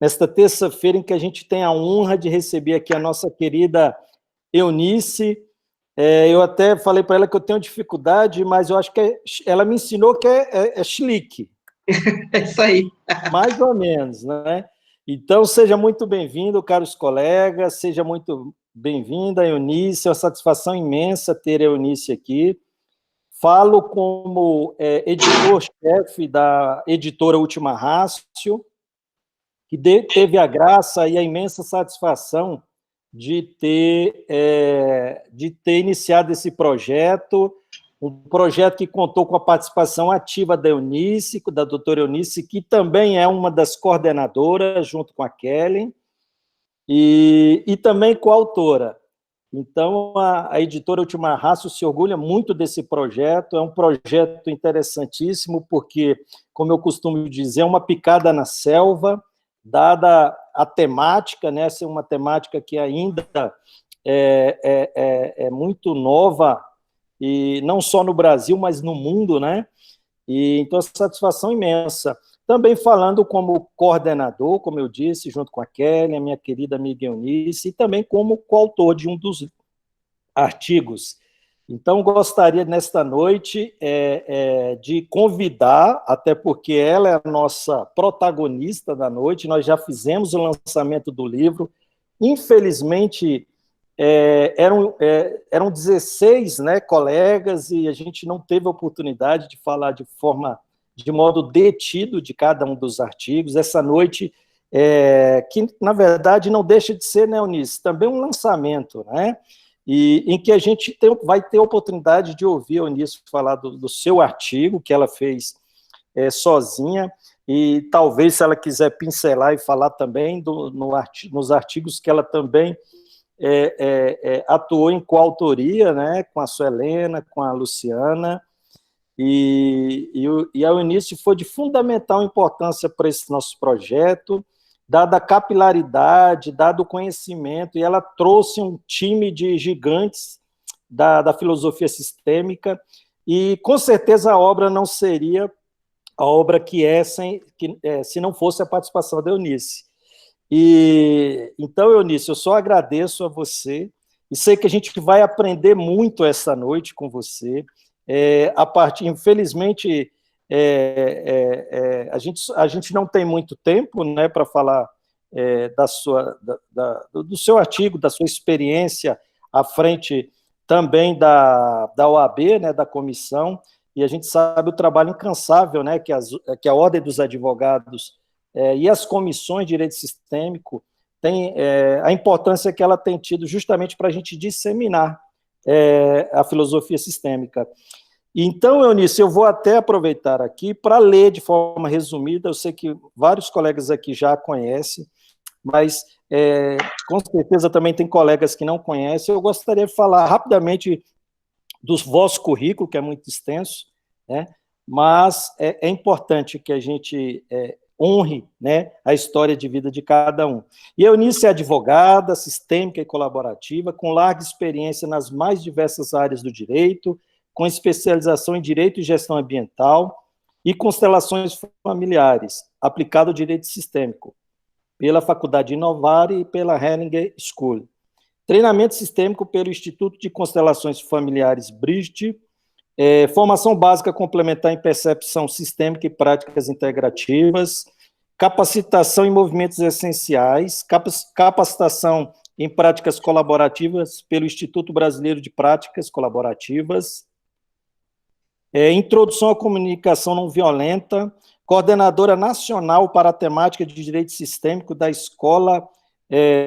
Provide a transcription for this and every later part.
nesta terça-feira em que a gente tem a honra de receber aqui a nossa querida Eunice. Eu até falei para ela que eu tenho dificuldade, mas eu acho que ela me ensinou que é chilique. É isso aí. Mais ou menos, né? Então, seja muito bem-vindo, caros colegas, seja muito bem-vinda, Eunice, é uma satisfação imensa ter a Eunice aqui. Falo como editor-chefe da editora Última Rácio, que teve a graça e a imensa satisfação de ter iniciado esse projeto, um projeto que contou com a participação ativa da Eunice, da doutora Eunice, que também é uma das coordenadoras, junto com a Kellen, e também coautora. Então, a editora Última Rácio se orgulha muito desse projeto, é um projeto interessantíssimo, porque, como eu costumo dizer, é uma picada na selva, dada a temática, né, ser uma temática que ainda é muito nova, e não só no Brasil, mas no mundo, né? E, então, a satisfação imensa. Também falando como coordenador, como eu disse, junto com a Kelly, a minha querida amiga Eunice, e também como coautor de um dos artigos. Então, gostaria, nesta noite, de convidar, até porque ela é a nossa protagonista da noite, nós já fizemos o lançamento do livro, infelizmente, eram 16, né, colegas, e a gente não teve a oportunidade de falar de modo detido de cada um dos artigos. Essa noite, que, na verdade, não deixa de ser, né, Eunice, também um lançamento, né, e em que a gente vai ter a oportunidade de ouvir a Eunice falar do seu artigo, que ela fez sozinha, e talvez, se ela quiser pincelar e falar também nos artigos que ela também atuou em coautoria, né, com a Suelena, com a Luciana, e a Eunice foi de fundamental importância para esse nosso projeto, dada a capilaridade, dado o conhecimento, e ela trouxe um time de gigantes da filosofia sistêmica, e com certeza a obra não seria a obra que se não fosse a participação da Eunice. Então, Eunice, eu só agradeço a você, e sei que a gente vai aprender muito essa noite com você. Infelizmente, a gente não tem muito tempo, né, para falar do seu artigo, da sua experiência à frente também da OAB, né, da comissão, e a gente sabe o trabalho incansável, né, que a Ordem dos Advogados e as comissões de direito sistêmico têm, a importância que ela tem tido justamente para a gente disseminar a filosofia sistêmica. Então, Eunice, eu vou até aproveitar aqui para ler de forma resumida, eu sei que vários colegas aqui já conhecem, mas com certeza também tem colegas que não conhecem. Eu gostaria de falar rapidamente do vosso currículo, que é muito extenso, né? Mas é importante que a gente honre, né, a história de vida de cada um. E a Eunice é advogada, sistêmica e colaborativa, com larga experiência nas mais diversas áreas do direito, com especialização em direito e gestão ambiental e constelações familiares, aplicado ao direito sistêmico, pela Faculdade Inovar e pela Hellinger School. Treinamento sistêmico pelo Instituto de Constelações Familiares Bridge, formação básica complementar em percepção sistêmica e práticas integrativas, capacitação em movimentos essenciais, capacitação em práticas colaborativas pelo Instituto Brasileiro de Práticas Colaborativas, introdução à comunicação não violenta, coordenadora nacional para a temática de direito sistêmico da Escola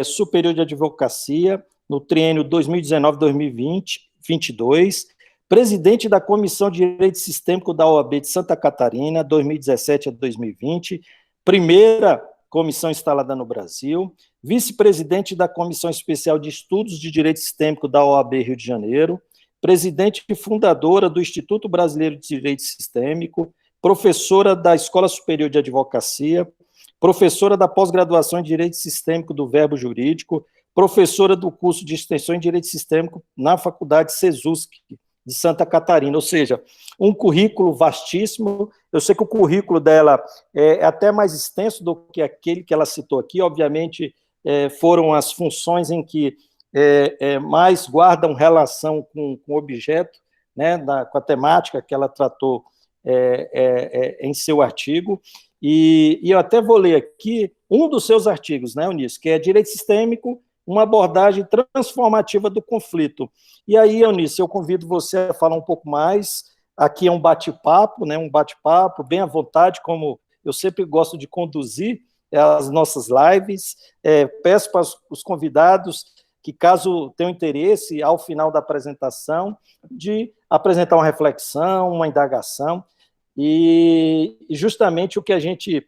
Superior de Advocacia, no triênio 2019-2022, presidente da Comissão de Direito Sistêmico da OAB de Santa Catarina, 2017 a 2020, primeira comissão instalada no Brasil, vice-presidente da Comissão Especial de Estudos de Direito Sistêmico da OAB Rio de Janeiro, presidente e fundadora do Instituto Brasileiro de Direito Sistêmico, professora da Escola Superior de Advocacia, professora da pós-graduação em Direito Sistêmico do Verbo Jurídico, professora do curso de extensão em Direito Sistêmico na Faculdade CESUSC, de Santa Catarina, ou seja, um currículo vastíssimo. Eu sei que o currículo dela é até mais extenso do que aquele que ela citou aqui, obviamente, foram as funções em que mais guardam relação com o objeto, né, com a temática que ela tratou em seu artigo, e eu até vou ler aqui um dos seus artigos, né, Eunice, que é Direito Sistêmico, uma abordagem transformativa do conflito. E aí, Eunice, eu convido você a falar um pouco mais. Aqui é um bate-papo, né, um bate-papo bem à vontade, como eu sempre gosto de conduzir as nossas lives. Peço para os convidados que, caso tenham interesse, ao final da apresentação, de apresentar uma reflexão, uma indagação, e justamente o que a gente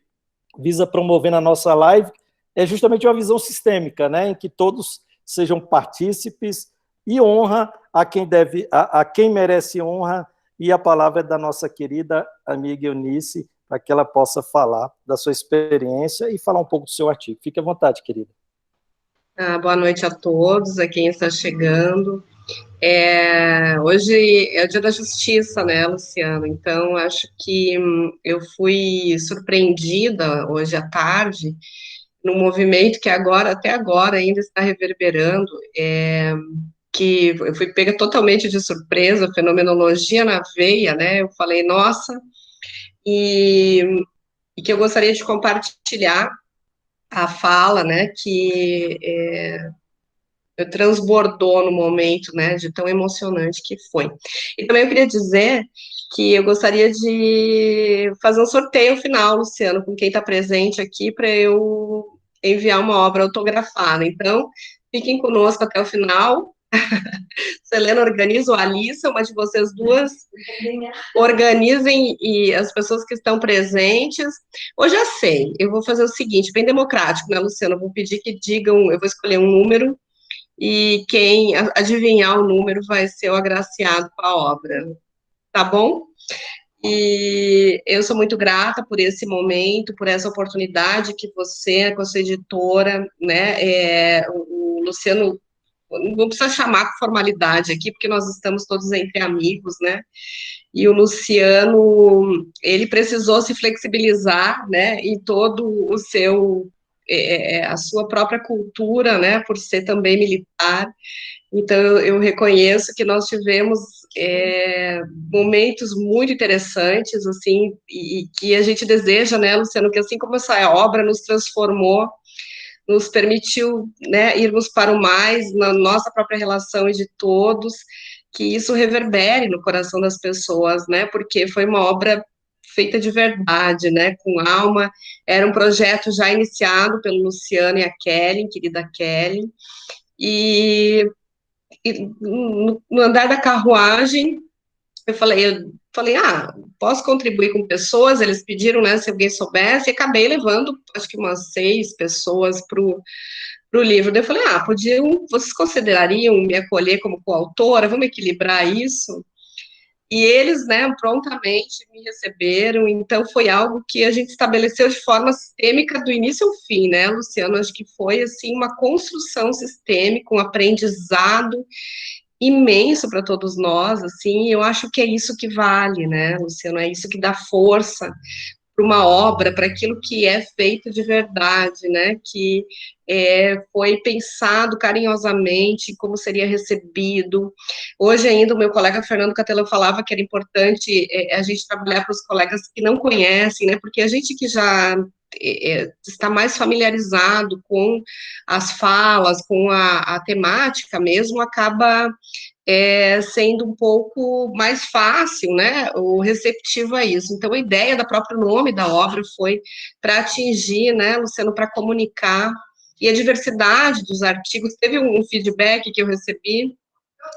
visa promover na nossa live é justamente uma visão sistêmica, né, em que todos sejam partícipes, e honra a quem merece honra, e a palavra é da nossa querida amiga Eunice, para que ela possa falar da sua experiência e falar um pouco do seu artigo. Fique à vontade, querida. Boa noite a todos, a quem está chegando. Hoje é o Dia da Justiça, né, Luciano? Então, acho que eu fui surpreendida hoje à tarde num movimento que até agora ainda está reverberando, que eu fui pega totalmente de surpresa, fenomenologia na veia, né? Eu falei, nossa, e que eu gostaria de compartilhar a fala, né, que transbordou no momento, né, de tão emocionante que foi. E também eu queria dizer que eu gostaria de fazer um sorteio final, Luciano, com quem está presente aqui, para eu enviar uma obra autografada. Então, fiquem conosco até o final. Selena organiza, ou Alissa, uma de vocês duas, organizem, e as pessoas que estão presentes. Eu já sei, eu vou fazer o seguinte, bem democrático, né, Luciano? Eu vou pedir que digam, eu vou escolher um número, e quem adivinhar o número vai ser o agraciado com a obra, tá bom? E eu sou muito grata por esse momento, por essa oportunidade que você, com a sua editora, né, o Luciano, não precisa chamar com formalidade aqui, porque nós estamos todos entre amigos, né, e o Luciano, ele precisou se flexibilizar, né, em todo o seu, a sua própria cultura, né, por ser também militar. Então, eu reconheço que nós tivemos momentos muito interessantes, assim, e que a gente deseja, né, Luciano, que assim como essa obra nos transformou, nos permitiu, né, irmos para o mais, na nossa própria relação e de todos, que isso reverbere no coração das pessoas, né, porque foi uma obra feita de verdade, né, com alma. Era um projeto já iniciado pelo Luciano e a Kelly, querida Kelly, e no andar da carruagem, eu falei, posso contribuir com pessoas, eles pediram, né, se alguém soubesse, e acabei levando, acho que umas 6 pessoas para o livro. Daí eu falei, vocês considerariam me acolher como coautora? Vamos equilibrar isso? E eles, né, prontamente me receberam, então foi algo que a gente estabeleceu de forma sistêmica do início ao fim, né, Luciano? Acho que foi, assim, uma construção sistêmica, um aprendizado imenso para todos nós, assim, eu acho que é isso que vale, né, Luciano? É isso que dá força para uma obra, para aquilo que é feito de verdade, né, que foi pensado carinhosamente, como seria recebido. Hoje ainda o meu colega Fernando Catelo falava que era importante a gente trabalhar para os colegas que não conhecem, né, porque a gente que já está mais familiarizado com as falas, com a temática mesmo, acaba sendo um pouco mais fácil, né, o receptivo a isso. Então, a ideia do próprio nome da obra foi para atingir, né, Luciano, para comunicar, e a diversidade dos artigos. Teve um feedback que eu recebi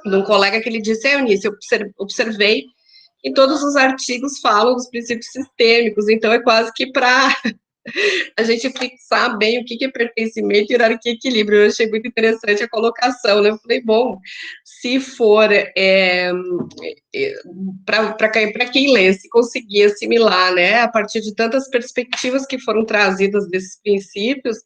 de um colega que ele disse, Eunice, eu observei que todos os artigos falam dos princípios sistêmicos, então é quase que para a gente fixar bem o que é pertencimento, hierarquia e equilíbrio. Eu achei muito interessante a colocação, né? Eu falei, bom, se for para quem lê, se conseguir assimilar, né, a partir de tantas perspectivas que foram trazidas desses princípios,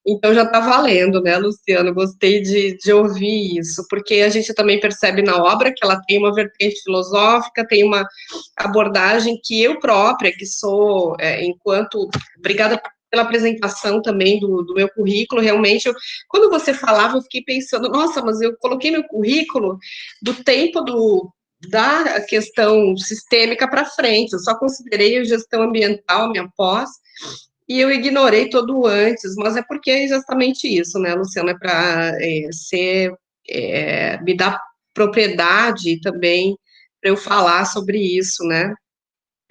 então já está valendo, né, Luciano? Gostei de ouvir isso, porque a gente também percebe na obra que ela tem uma vertente filosófica, tem uma abordagem que eu própria, que sou, enquanto, obrigada pela apresentação também do meu currículo, realmente, quando você falava, eu fiquei pensando, nossa, mas eu coloquei meu currículo do tempo da questão sistêmica para frente, eu só considerei a gestão ambiental, minha pós, e eu ignorei todo o antes, mas é porque é exatamente isso, né, Luciana, é para me dar propriedade também para eu falar sobre isso, né?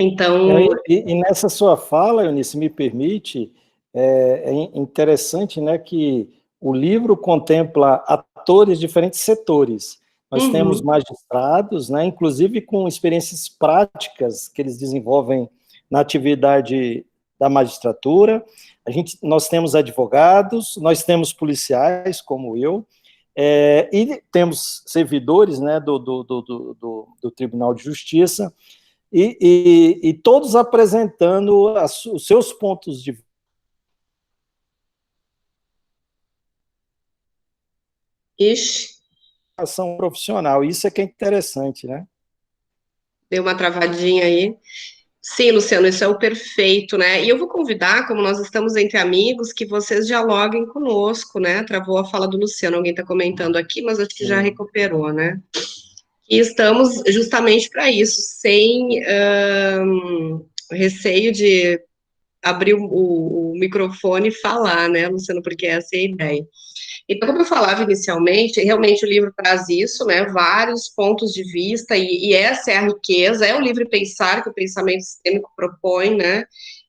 Então, E nessa sua fala, Eunice, me permite, é interessante, né, que o livro contempla atores de diferentes setores. Nós temos magistrados, né, inclusive com experiências práticas que eles desenvolvem na atividade da magistratura. Nós temos advogados, nós temos policiais, como eu, e temos servidores, né, do Tribunal de Justiça, e todos apresentando os seus pontos de ixi, ação profissional. Isso é que é interessante, né? deu uma travadinha aí. Sim, Luciano, isso é o perfeito, né? E eu vou convidar, como nós estamos entre amigos, que vocês dialoguem conosco, né? Travou a fala do Luciano, alguém está comentando aqui, mas acho que já recuperou, né? E estamos justamente para isso, sem receio de abrir o microfone e falar, né, Luciano, porque essa é a ideia. Então, como eu falava inicialmente, realmente o livro traz isso, né, vários pontos de vista, e essa é a riqueza, é o livre pensar que o pensamento sistêmico propõe, né,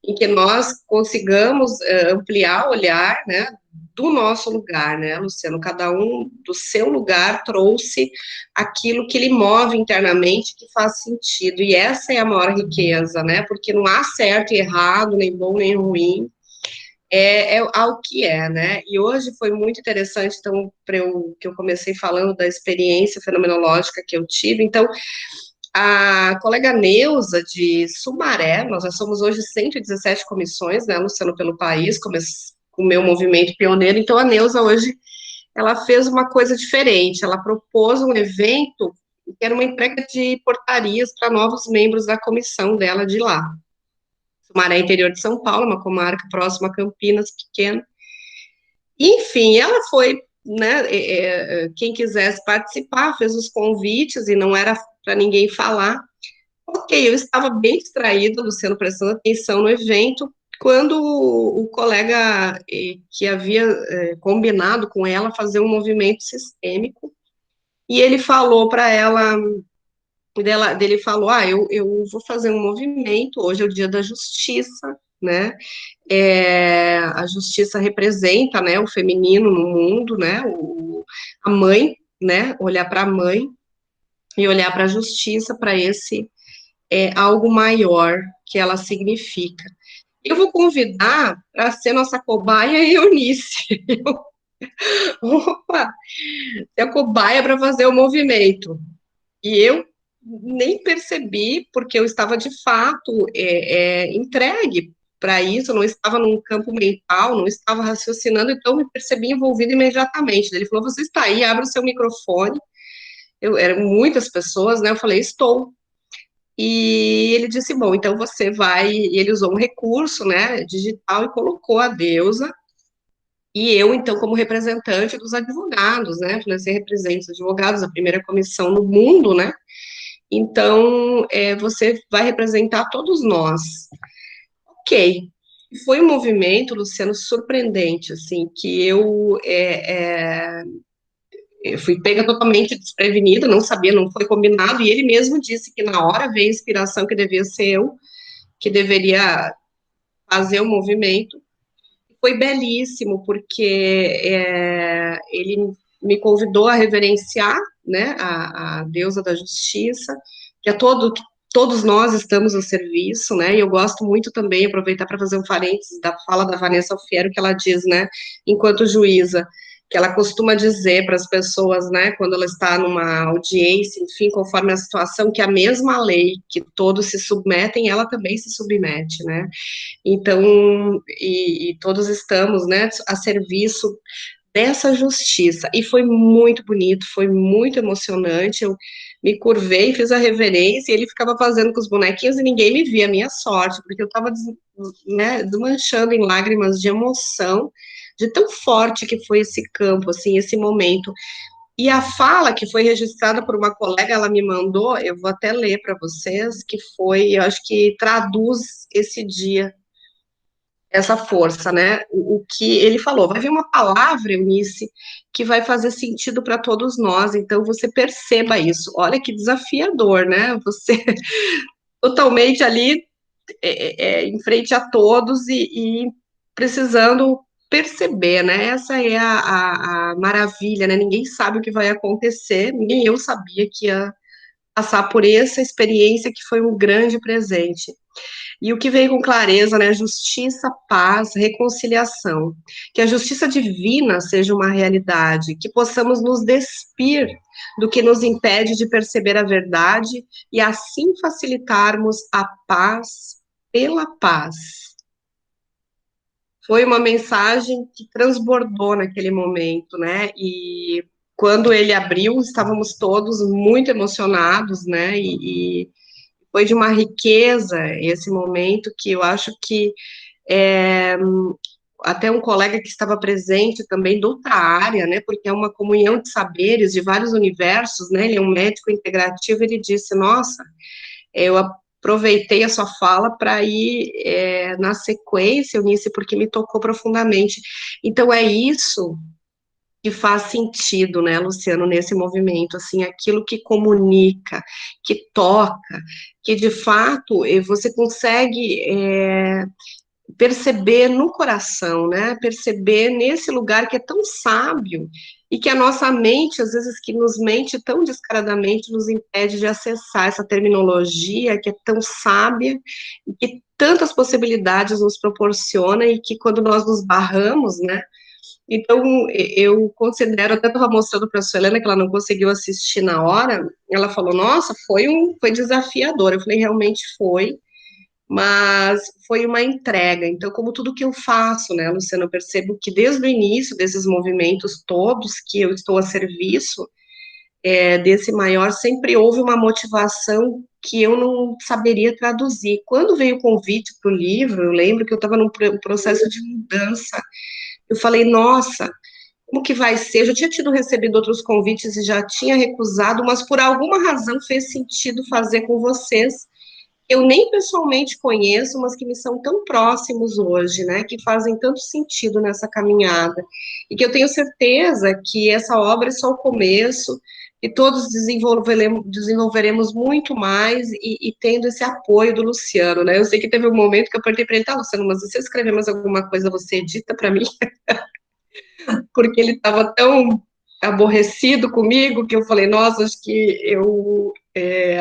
em que nós consigamos ampliar o olhar, né, do nosso lugar, né, Luciano, cada um do seu lugar trouxe aquilo que lhe move internamente, que faz sentido, e essa é a maior riqueza, né, porque não há certo e errado, nem bom nem ruim, ao que é, né? E hoje foi muito interessante, então, que eu comecei falando da experiência fenomenológica que eu tive. Então, a colega Neuza de Sumaré, nós já somos hoje 117 comissões, né, Luciano, pelo país, com o meu movimento pioneiro. Então, a Neuza hoje, ela fez uma coisa diferente, ela propôs um evento que era uma entrega de portarias para novos membros da comissão dela de lá. Sumaré, interior de São Paulo, uma comarca próxima a Campinas, pequena. Enfim, ela foi, né, quem quisesse participar, fez os convites e não era para ninguém falar. Ok, eu estava bem distraída, Luciano, prestando atenção no evento, quando o colega que havia combinado com ela fazer um movimento sistêmico, e ele falou para ela, dele falou, eu vou fazer um movimento, hoje é o dia da justiça, né, a justiça representa, né, o feminino no mundo, né, a mãe, né, olhar para a mãe e olhar para a justiça, para esse algo maior que ela significa. Eu vou convidar para ser nossa cobaia a Eunice. Opa, é a cobaia para fazer o movimento. E eu nem percebi, porque eu estava de fato entregue para isso, eu não estava num campo mental, não estava raciocinando, então me percebi envolvida imediatamente. Ele falou: Você está aí, abre o seu microfone. Eram muitas pessoas, né? Eu falei: Estou. E ele disse: Bom, então você vai. E ele usou um recurso, né, digital e colocou a deusa. E eu, então, como representante dos advogados, né? Falei: Você representa os advogados, a primeira comissão no mundo, né? Então, você vai representar todos nós. Ok. Foi um movimento, Luciano, surpreendente, assim, que eu fui pega totalmente desprevenida, não sabia, não foi combinado, e ele mesmo disse que na hora veio a inspiração que devia ser eu, que deveria fazer o movimento. Foi belíssimo, porque ele me convidou a reverenciar, né, a deusa da justiça, que é todos nós estamos a serviço, né? E eu gosto muito também, aproveitar para fazer um parênteses da fala da Vanessa Alfiero, que ela diz, né, enquanto juíza, que ela costuma dizer para as pessoas, né, quando ela está numa audiência, enfim, conforme a situação, que a mesma lei que todos se submetem, ela também se submete, né? Então, e todos estamos, né, a serviço dessa justiça. E foi muito bonito, foi muito emocionante. Eu me curvei, fiz a reverência, e ele ficava fazendo com os bonequinhos e ninguém me via, a minha sorte, porque eu estava, né, desmanchando em lágrimas de emoção, de tão forte que foi esse campo, assim, esse momento. E a fala que foi registrada por uma colega, ela me mandou, eu vou até ler para vocês, que foi, eu acho que traduz esse dia, essa força, né? O que ele falou, vai vir uma palavra, Eunice, que vai fazer sentido para todos nós, então você perceba isso. Olha que desafiador, né? Você totalmente ali em frente a todos e precisando perceber, né? Essa é a maravilha, né? Ninguém sabe o que vai acontecer, nem eu sabia que ia passar por essa experiência que foi um grande presente. E o que veio com clareza, né? Justiça, paz, reconciliação. Que a justiça divina seja uma realidade, que possamos nos despir do que nos impede de perceber a verdade e assim facilitarmos a paz pela paz. Foi uma mensagem que transbordou naquele momento, né? E quando ele abriu, estávamos todos muito emocionados, né? E foi de uma riqueza esse momento que eu acho que até um colega que estava presente também de outra área, né, porque é uma comunhão de saberes de vários universos, né, ele é um médico integrativo, ele disse, nossa, eu aproveitei a sua fala para ir na sequência, Eunice, porque me tocou profundamente. Então, é isso que faz sentido, né, Luciano, nesse movimento, assim, aquilo que comunica, que toca, que de fato você consegue perceber no coração, né, perceber nesse lugar que é tão sábio e que a nossa mente, às vezes, que nos mente tão descaradamente, nos impede de acessar essa terminologia que é tão sábia e que tantas possibilidades nos proporciona e que quando nós nos barramos, né, então, eu considero, até estava mostrando para a Suelena que ela não conseguiu assistir na hora, ela falou, nossa, foi desafiador, eu falei, realmente foi, mas foi uma entrega, então, como tudo que eu faço, né, Luciana, eu percebo que desde o início desses movimentos todos que eu estou a serviço, desse maior, sempre houve uma motivação que eu não saberia traduzir. Quando veio o convite para o livro, eu lembro que eu estava num processo de mudança, eu falei, nossa, como que vai ser? Eu já tinha recebido outros convites e já tinha recusado, mas por alguma razão fez sentido fazer com vocês. Eu nem pessoalmente conheço, mas que me são tão próximos hoje, né? Que fazem tanto sentido nessa caminhada. E que eu tenho certeza que essa obra é só o começo, e todos desenvolveremos muito mais e tendo esse apoio do Luciano, né? Eu sei que teve um momento que eu perguntei para ele, tá, Luciano, mas se você escrever mais alguma coisa, você edita para mim? Porque ele estava tão aborrecido comigo que eu falei, nossa, acho que eu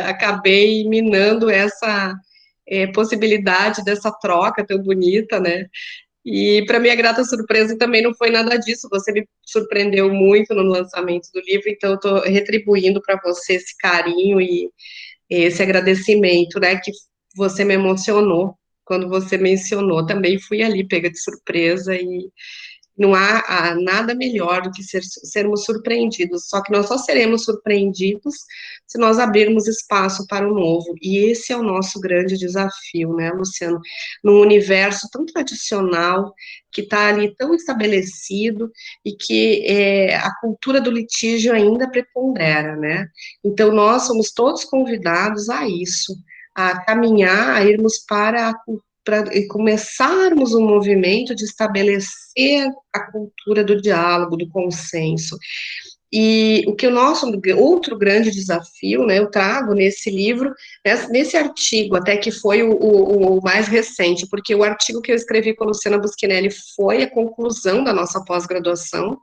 acabei minando essa possibilidade dessa troca tão bonita, né? E para minha grata surpresa também não foi nada disso. Você me surpreendeu muito no lançamento do livro, então eu estou retribuindo para você esse carinho e esse agradecimento, né? Que você me emocionou quando você mencionou. Também fui ali pega de surpresa e não há nada melhor do que sermos surpreendidos, só que nós só seremos surpreendidos se nós abrirmos espaço para o novo, e esse é o nosso grande desafio, né, Luciano? Num universo tão tradicional, que está ali tão estabelecido, e que a cultura do litígio ainda prepondera, né? Então, nós somos todos convidados a isso, a caminhar, a irmos para começarmos um movimento de estabelecer a cultura do diálogo, do consenso. E o que o nosso outro grande desafio, né, eu trago nesse livro, nesse artigo, até que foi o mais recente, porque o artigo que eu escrevi com a Luciana Buschinelli foi a conclusão da nossa pós-graduação,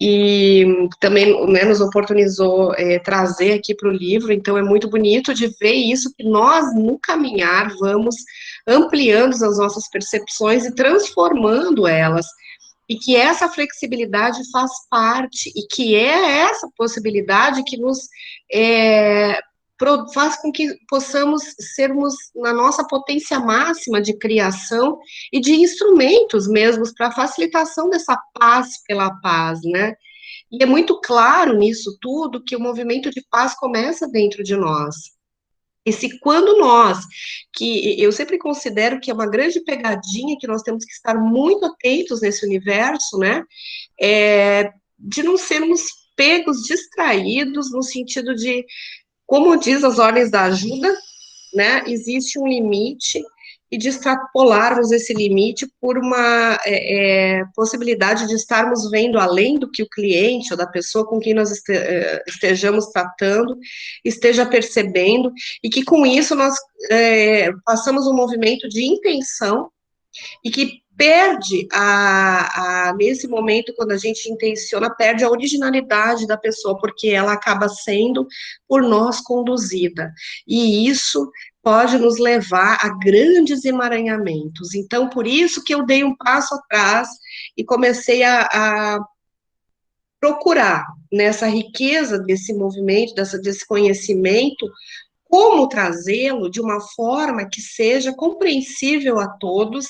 e também, né, nos oportunizou trazer aqui para o livro, então é muito bonito de ver isso, que nós, no caminhar, vamos ampliando as nossas percepções e transformando elas, e que essa flexibilidade faz parte, e que é essa possibilidade que nos é, faz com que possamos sermos na nossa potência máxima de criação e de instrumentos mesmos para a facilitação dessa paz pela paz, né? E é muito claro nisso tudo que o movimento de paz começa dentro de nós. E se quando nós, que eu sempre considero que é uma grande pegadinha, que nós temos que estar muito atentos nesse universo, né? De não sermos pegos, distraídos, no sentido de, como diz as ordens da ajuda, né? Existe um limite e de extrapolarmos esse limite por uma possibilidade de estarmos vendo além do que o cliente ou da pessoa com quem nós estejamos tratando esteja percebendo, e que com isso nós passamos um movimento de intenção e que perde nesse momento, quando a gente intenciona, perde a originalidade da pessoa, porque ela acaba sendo por nós conduzida. E isso pode nos levar a grandes emaranhamentos. Então, por isso que eu dei um passo atrás e comecei a procurar nessa riqueza desse movimento, desse conhecimento, como trazê-lo de uma forma que seja compreensível a todos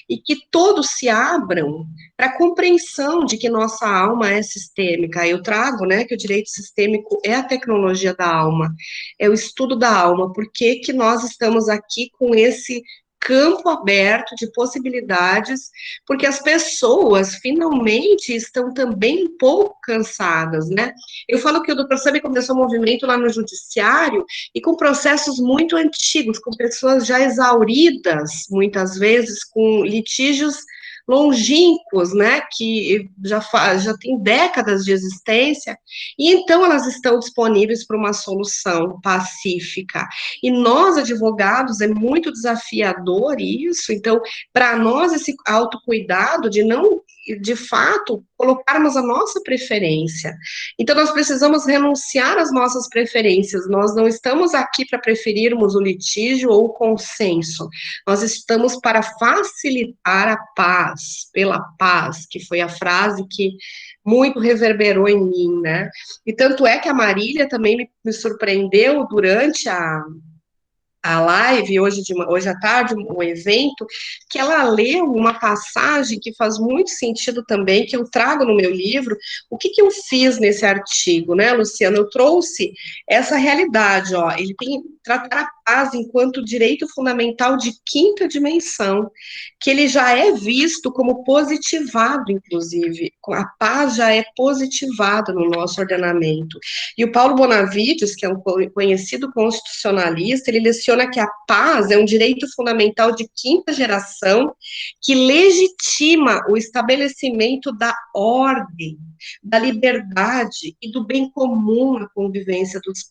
e que todos se abram para a compreensão de que nossa alma é sistêmica. Eu trago, né, que o direito sistêmico é a tecnologia da alma, é o estudo da alma. Por que que nós estamos aqui com esse campo aberto de possibilidades, porque as pessoas finalmente estão também um pouco cansadas, né? Eu falo que o Dr. Sami começou um movimento lá no judiciário e com processos muito antigos, com pessoas já exauridas, muitas vezes, com litígios longínquos, né, que já tem décadas de existência, e então elas estão disponíveis para uma solução pacífica. E nós, advogados, é muito desafiador isso, então, para nós, esse autocuidado de não, de fato, colocarmos a nossa preferência. Então, nós precisamos renunciar às nossas preferências, nós não estamos aqui para preferirmos o litígio ou o consenso, nós estamos para facilitar a paz, pela paz, que foi a frase que muito reverberou em mim, né? E tanto é que a Marília também me surpreendeu durante a live, hoje à tarde, um evento, que ela leu uma passagem que faz muito sentido também, que eu trago no meu livro. O que eu fiz nesse artigo, né, Luciana? Eu trouxe essa realidade, ó, ele tem tratar a paz enquanto direito fundamental de quinta dimensão, que ele já é visto como positivado, inclusive, a paz já é positivada no nosso ordenamento. E o Paulo Bonavides, que é um conhecido constitucionalista, ele leciona que a paz é um direito fundamental de quinta geração que legitima o estabelecimento da ordem, da liberdade e do bem comum na convivência dos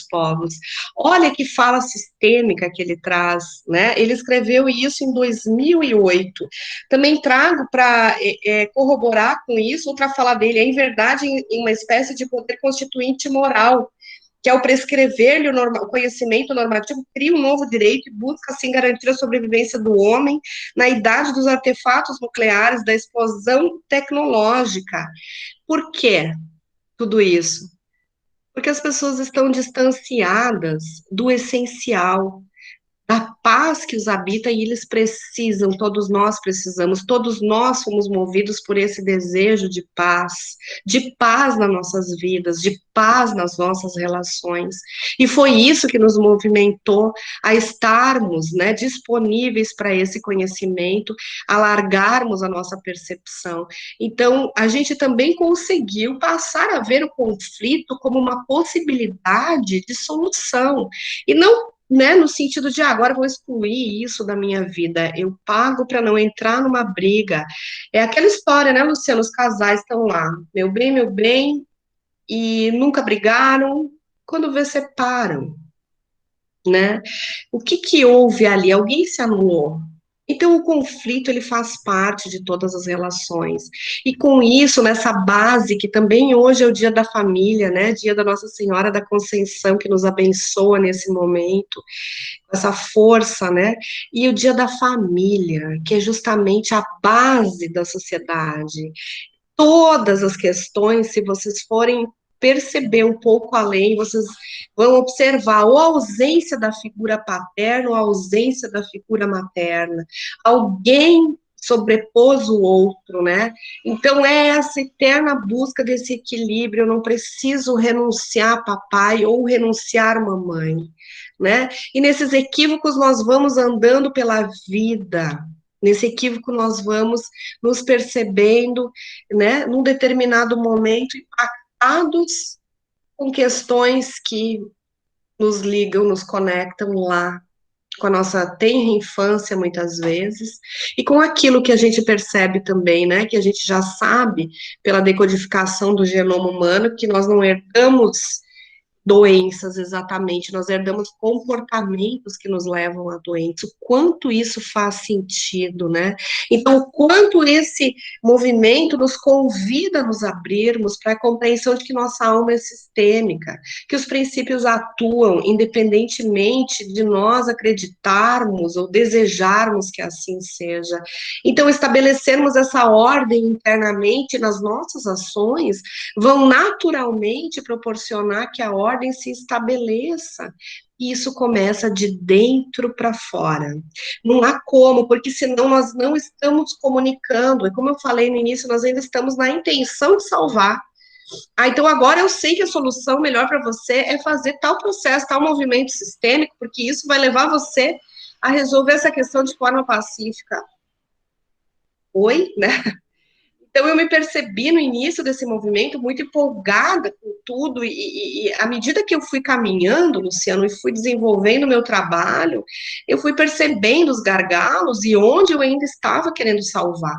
povos. Olha que fala sistêmica que ele traz, né? Ele escreveu isso em 2008. Também trago para corroborar com isso outra fala dele, é em verdade em uma espécie de poder constituinte moral, que ao prescrever-lhe o conhecimento normativo, cria um novo direito e busca, assim, garantir a sobrevivência do homem na idade dos artefatos nucleares, da explosão tecnológica. Por quê tudo isso? Porque as pessoas estão distanciadas do essencial, da paz que os habita, e eles precisam, todos nós precisamos, todos nós fomos movidos por esse desejo de paz nas nossas vidas, de paz nas nossas relações, e foi isso que nos movimentou a estarmos, né, disponíveis para esse conhecimento, alargarmos a nossa percepção. Então, a gente também conseguiu passar a ver o conflito como uma possibilidade de solução, e não, né, no sentido de agora vou excluir isso da minha vida, eu pago para não entrar numa briga. É aquela história, né, Luciano? Os casais estão lá, meu bem, e nunca brigaram, quando vê, separam, né? O que houve ali? Alguém se anulou. Então, o conflito, ele faz parte de todas as relações. E com isso, nessa base, que também hoje é o dia da família, né? Dia da Nossa Senhora da Conceição, que nos abençoa nesse momento, com essa força, né? E o dia da família, que é justamente a base da sociedade. Todas as questões, se vocês forem perceber um pouco além, vocês vão observar ou a ausência da figura paterna ou a ausência da figura materna. Alguém sobrepôs o outro, né? Então é essa eterna busca desse equilíbrio. Eu não preciso renunciar a papai ou renunciar a mamãe, né? E nesses equívocos nós vamos andando pela vida. Nesse equívoco nós vamos nos percebendo, né, num determinado momento, impactados com questões que nos ligam, nos conectam lá, com a nossa tenra infância, muitas vezes, e com aquilo que a gente percebe também, né, que a gente já sabe, pela decodificação do genoma humano, que nós não herdamos doenças exatamente, nós herdamos comportamentos que nos levam a doenças, o quanto isso faz sentido, né? Então, o quanto esse movimento nos convida a nos abrirmos para a compreensão de que nossa alma é sistêmica, que os princípios atuam independentemente de nós acreditarmos ou desejarmos que assim seja. Então, estabelecermos essa ordem internamente nas nossas ações vão naturalmente proporcionar que a ordem se estabeleça. E isso começa de dentro para fora. Não há como, porque senão nós não estamos comunicando. E como eu falei no início, nós ainda estamos na intenção de salvar. Ah, então agora eu sei que a solução melhor para você é fazer tal processo, tal movimento sistêmico, porque isso vai levar você a resolver essa questão de forma pacífica. Oi, né? Então, eu me percebi no início desse movimento muito empolgada com tudo, e à medida que eu fui caminhando, Luciano, e fui desenvolvendo o meu trabalho, eu fui percebendo os gargalos e onde eu ainda estava querendo salvar.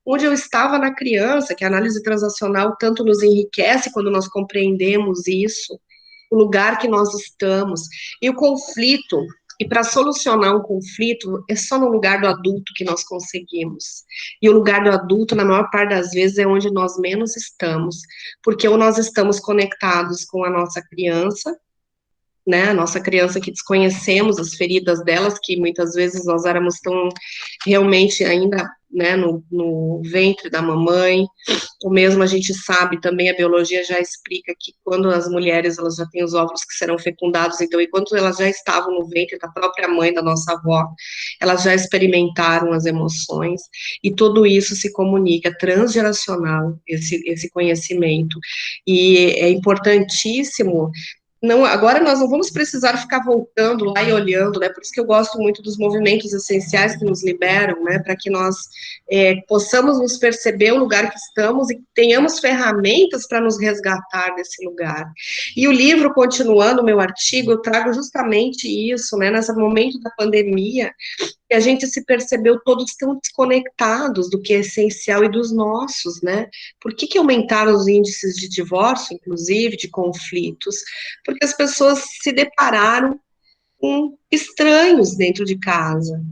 Onde eu estava na criança, que a análise transacional tanto nos enriquece quando nós compreendemos isso, o lugar que nós estamos. E o conflito, e para solucionar um conflito, é só no lugar do adulto que nós conseguimos. E o lugar do adulto, na maior parte das vezes, é onde nós menos estamos, porque ou nós estamos conectados com a nossa criança, né, a nossa criança que desconhecemos as feridas delas, que muitas vezes nós éramos tão realmente ainda, né, no ventre da mamãe, ou mesmo a gente sabe também, a biologia já explica que quando as mulheres, elas já têm os óvulos que serão fecundados, então, enquanto elas já estavam no ventre da própria mãe, da nossa avó, elas já experimentaram as emoções, e tudo isso se comunica, transgeracional, esse conhecimento, e é importantíssimo não, agora nós não vamos precisar ficar voltando lá e olhando, né? Por isso que eu gosto muito dos movimentos essenciais que nos liberam, né? Para que nós possamos nos perceber o lugar que estamos e tenhamos ferramentas para nos resgatar desse lugar. E o livro, continuando o meu artigo, eu trago justamente isso, né? Nesse momento da pandemia, que a gente se percebeu todos tão desconectados do que é essencial e dos nossos, né? Por que aumentaram os índices de divórcio, inclusive, de conflitos? Porque as pessoas se depararam com estranhos dentro de casa,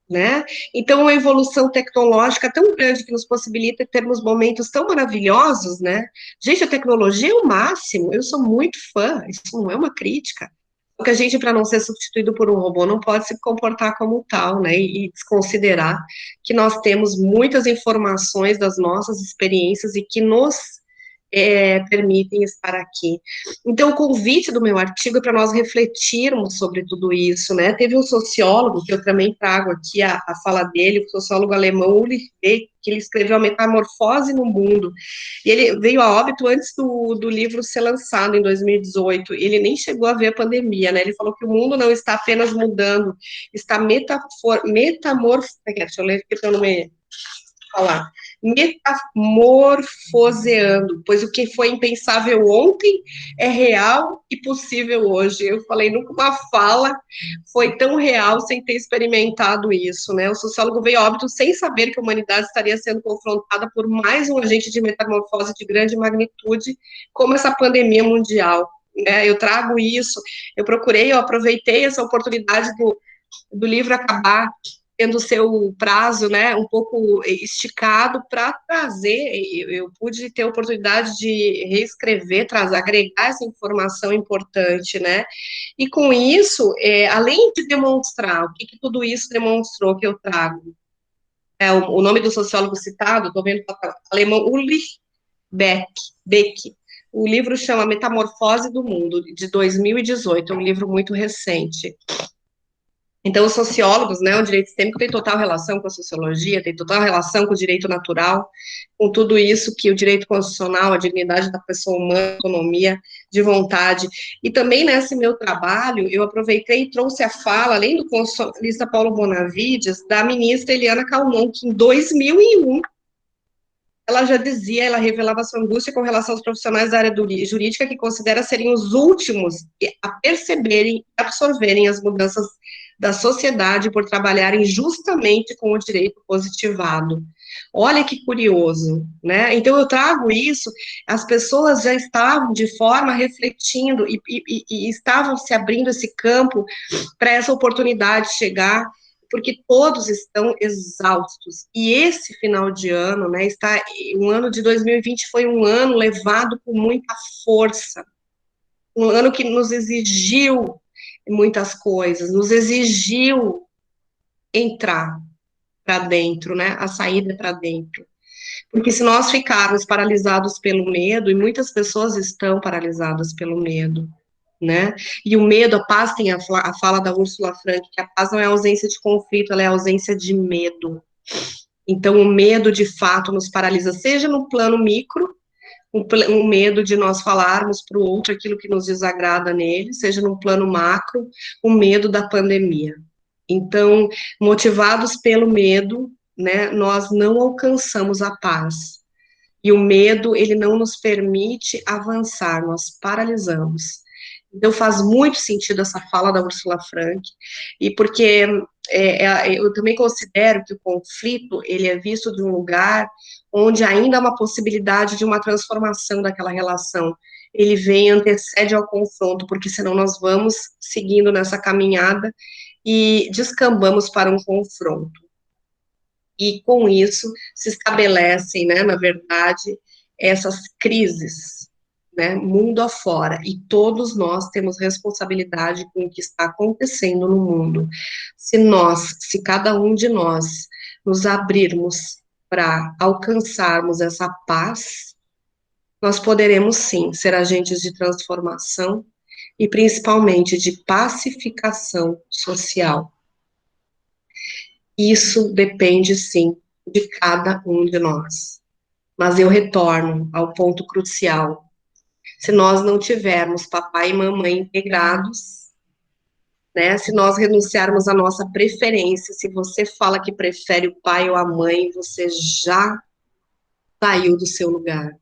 né? Então, uma evolução tecnológica tão grande que nos possibilita termos momentos tão maravilhosos, né? Gente, a tecnologia é o máximo, eu sou muito fã, isso não é uma crítica. Porque a gente, para não ser substituído por um robô, não pode se comportar como tal, né? E desconsiderar que nós temos muitas informações das nossas experiências e que nos permitem estar aqui. Então, o convite do meu artigo é para nós refletirmos sobre tudo isso, né? Teve um sociólogo, que eu também trago aqui a fala dele, o sociólogo alemão Ulrich Beck, que ele escreveu A Metamorfose no Mundo, e ele veio a óbito antes do livro ser lançado, em 2018, ele nem chegou a ver a pandemia, né? Ele falou que o mundo não está apenas mudando, está deixa eu ler aqui para eu não me falar, metamorfoseando, pois o que foi impensável ontem é real e possível hoje. Eu falei, nunca uma fala foi tão real sem ter experimentado isso, né? O sociólogo veio a óbito sem saber que a humanidade estaria sendo confrontada por mais um agente de metamorfose de grande magnitude, como essa pandemia mundial. Né? Eu trago isso, eu aproveitei essa oportunidade do livro acabar tendo seu prazo, né, um pouco esticado para trazer, eu pude ter a oportunidade de reescrever, trazer, agregar essa informação importante, né, e com isso, além de demonstrar, o que, que tudo isso demonstrou que eu trago? O nome do sociólogo citado, estou vendo alemão, Ulrich Beck. O livro chama Metamorfose do Mundo, de 2018, é um livro muito recente. Então, os sociólogos, né, o direito sistêmico tem total relação com a sociologia, tem total relação com o direito natural, com tudo isso que o direito constitucional, a dignidade da pessoa humana, a autonomia de vontade. E também nesse meu trabalho, eu aproveitei e trouxe a fala, além do constitucionalista Paulo Bonavides, da ministra Eliana Calmon, que em 2001 ela já dizia, ela revelava sua angústia com relação aos profissionais da área jurídica que considera serem os últimos a perceberem e absorverem as mudanças da sociedade por trabalharem justamente com o direito positivado. Olha que curioso, né? Então eu trago isso, as pessoas já estavam de forma refletindo e estavam se abrindo esse campo para essa oportunidade chegar, porque todos estão exaustos. E esse final de ano, né, um ano de 2020 foi um ano levado com muita força, um ano que nos exigiu muitas coisas, nos exigiu entrar para dentro, né, a saída para dentro. Porque se nós ficarmos paralisados pelo medo, e muitas pessoas estão paralisadas pelo medo, né? E o medo, a paz tem a fala da Ursula Frank, que a paz não é ausência de conflito, ela é ausência de medo. Então, o medo, de fato, nos paralisa, seja no plano micro, um medo de nós falarmos para o outro aquilo que nos desagrada nele, seja no plano macro, o medo da pandemia. Então, motivados pelo medo, né, nós não alcançamos a paz. E o medo, ele não nos permite avançar, nós paralisamos. Então, faz muito sentido essa fala da Ursula Frank, e porque eu também considero que o conflito, ele é visto de um lugar onde ainda há uma possibilidade de uma transformação daquela relação. Ele vem, antecede ao confronto, porque senão nós vamos seguindo nessa caminhada e descambamos para um confronto. E com isso se estabelecem, né, na verdade, essas crises, né, mundo afora, e todos nós temos responsabilidade com o que está acontecendo no mundo. Se cada um de nós nos abrirmos para alcançarmos essa paz, nós poderemos sim ser agentes de transformação e principalmente de pacificação social. Isso depende sim de cada um de nós. Mas eu retorno ao ponto crucial. Se nós não tivermos papai e mamãe integrados, né, se nós renunciarmos à nossa preferência, se você fala que prefere o pai ou a mãe, você já saiu do seu lugar.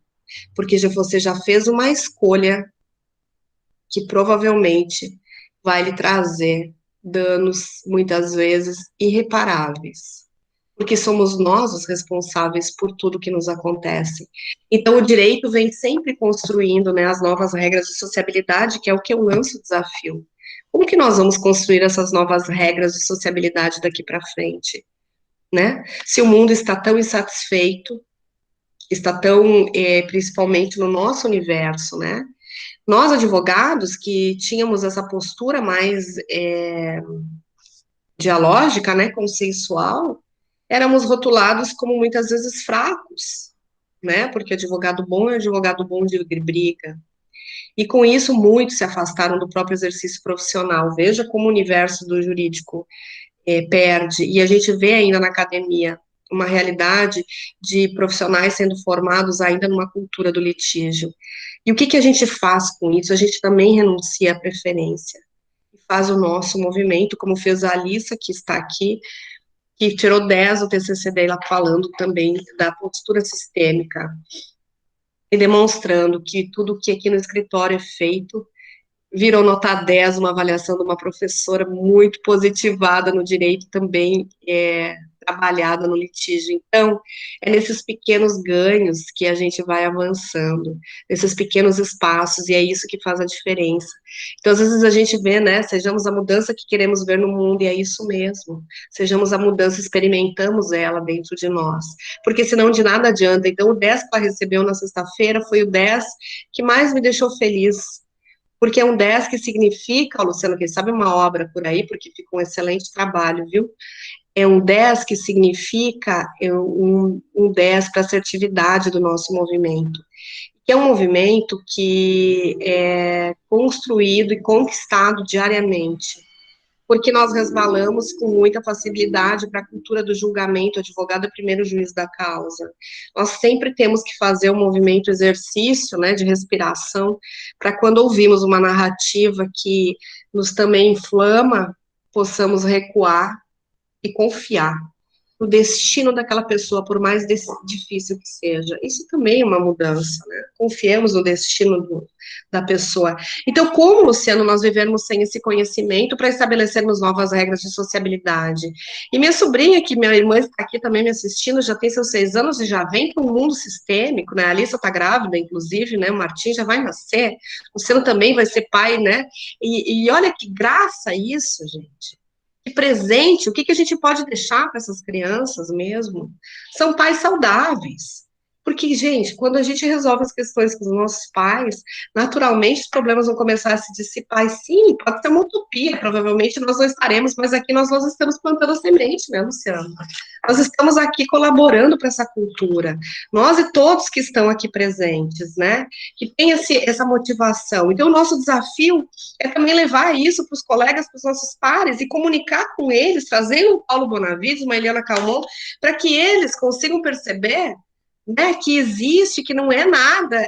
Porque você já fez uma escolha que provavelmente vai lhe trazer danos, muitas vezes, irreparáveis. Porque somos nós os responsáveis por tudo que nos acontece. Então, o direito vem sempre construindo, né, as novas regras de sociabilidade, que é o que eu lanço o desafio. Como que nós vamos construir essas novas regras de sociabilidade daqui para frente, né? Se o mundo está tão insatisfeito, está tão, principalmente no nosso universo, né? Nós, advogados, que tínhamos essa postura mais dialógica, né, consensual, éramos rotulados como muitas vezes fracos, né, porque advogado bom é advogado bom de briga. E com isso, muitos se afastaram do próprio exercício profissional. Veja como o universo do jurídico perde. E a gente vê ainda na academia uma realidade de profissionais sendo formados ainda numa cultura do litígio. E o que a gente faz com isso? A gente também renuncia à preferência. Faz o nosso movimento, como fez a Alissa, que está aqui, que tirou 10 do TCC dela, falando também da postura sistêmica, e demonstrando que tudo que aqui no escritório é feito virou nota 10, uma avaliação de uma professora muito positivada no direito também, trabalhada no litígio. Então, é nesses pequenos ganhos que a gente vai avançando, nesses pequenos espaços, e é isso que faz a diferença. Então, às vezes a gente vê, né, sejamos a mudança que queremos ver no mundo, e é isso mesmo. Sejamos a mudança, experimentamos ela dentro de nós. Porque senão de nada adianta. Então, o 10 que ela recebeu na sexta-feira foi o 10 que mais me deixou feliz, porque é um 10 que significa, Luciano, quem sabe uma obra por aí, porque fica um excelente trabalho, viu? É um 10 que significa um 10 para a assertividade do nosso movimento, que é um movimento que é construído e conquistado diariamente, porque nós resvalamos com muita facilidade para a cultura do julgamento, o advogado é o primeiro juiz da causa. Nós sempre temos que fazer um movimento, exercício, né, de respiração, para quando ouvimos uma narrativa que nos também inflama, possamos recuar e confiar no destino daquela pessoa, por mais difícil que seja. Isso também é uma mudança, né? Confiemos no destino da pessoa. Então, como, Luciano, nós vivemos sem esse conhecimento para estabelecermos novas regras de sociabilidade? E minha sobrinha, que minha irmã está aqui também me assistindo, já tem seus 6 anos e já vem para um mundo sistêmico, né? A Alissa está grávida, inclusive, né? O Martim já vai nascer, o Luciano também vai ser pai, né? E olha que graça isso, gente. Que presente, o que, que a gente pode deixar para essas crianças mesmo? São pais saudáveis. Porque, gente, quando a gente resolve as questões com os nossos pais, naturalmente os problemas vão começar a se dissipar. E sim, pode ser uma utopia, provavelmente nós não estaremos, mas aqui nós estamos plantando a semente, né, Luciano? Nós estamos aqui colaborando para essa cultura. Nós e todos que estão aqui presentes, né? Que tem essa motivação. Então, o nosso desafio é também levar isso para os colegas, para os nossos pares e comunicar com eles, trazendo o Paulo Bonavides, uma Eliana Calmon, para que eles consigam perceber, né, que existe, que não é nada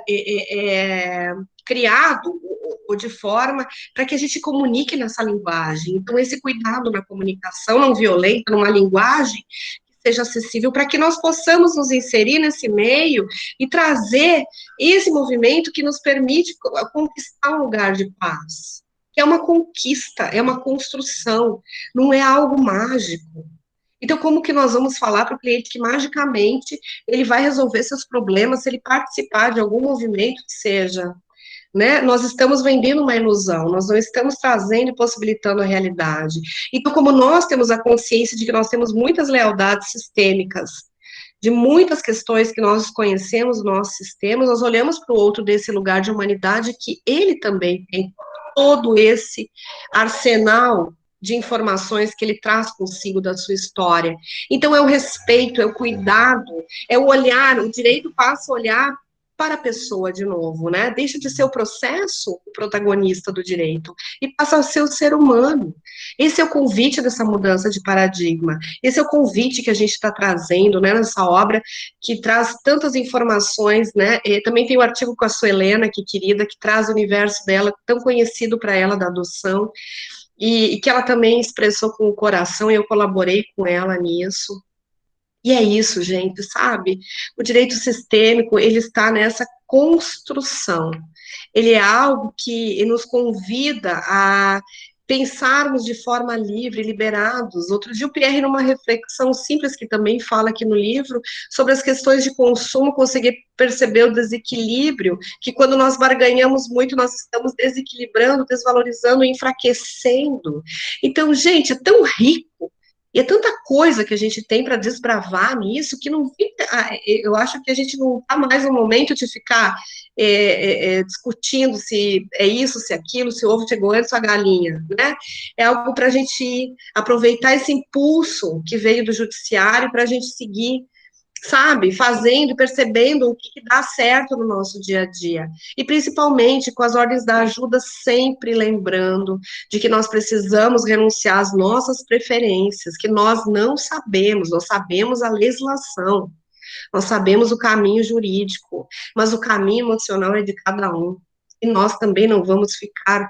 criado ou de forma para que a gente comunique nessa linguagem. Então, esse cuidado na comunicação não violenta, numa linguagem que seja acessível, para que nós possamos nos inserir nesse meio e trazer esse movimento que nos permite conquistar um lugar de paz. Que é uma conquista, é uma construção, não é algo mágico. Então, como que nós vamos falar para o cliente que magicamente ele vai resolver seus problemas se ele participar de algum movimento que seja, né? Nós estamos vendendo uma ilusão, nós não estamos trazendo e possibilitando a realidade. Então, como nós temos a consciência de que nós temos muitas lealdades sistêmicas, de muitas questões que nós conhecemos no nosso sistema, nós olhamos para o outro desse lugar de humanidade que ele também tem todo esse arsenal de informações que ele traz consigo da sua história. Então, é o respeito, é o cuidado, é o olhar, o direito passa a olhar para a pessoa de novo, né? Deixa de ser o processo o protagonista do direito e passa a ser o ser humano. Esse é o convite dessa mudança de paradigma. Esse é o convite que a gente está trazendo, né, nessa obra que traz tantas informações, né? E também tem o artigo com a Suelena, que querida, que traz o universo dela tão conhecido para ela da adoção. E que ela também expressou com o coração, e eu colaborei com ela nisso. E é isso, gente, sabe? O direito sistêmico, ele está nessa construção. Ele é algo que nos convida a pensarmos de forma livre, liberados. Outro dia o Pierre, numa reflexão simples, que também fala aqui no livro, sobre as questões de consumo, conseguir perceber o desequilíbrio, que quando nós barganhamos muito, nós estamos desequilibrando, desvalorizando, enfraquecendo. Então, gente, é tão rico, e é tanta coisa que a gente tem para desbravar nisso, que não eu acho que a gente não está mais no momento de ficar discutindo se é isso, se é aquilo, se o ovo chegou antes ou a galinha, né? É algo para a gente aproveitar esse impulso que veio do judiciário para a gente seguir, sabe, fazendo e percebendo o que dá certo no nosso dia a dia. E principalmente com as ordens da ajuda, sempre lembrando de que nós precisamos renunciar às nossas preferências, que nós não sabemos, nós sabemos a legislação, nós sabemos o caminho jurídico, mas o caminho emocional é de cada um. E nós também não vamos ficar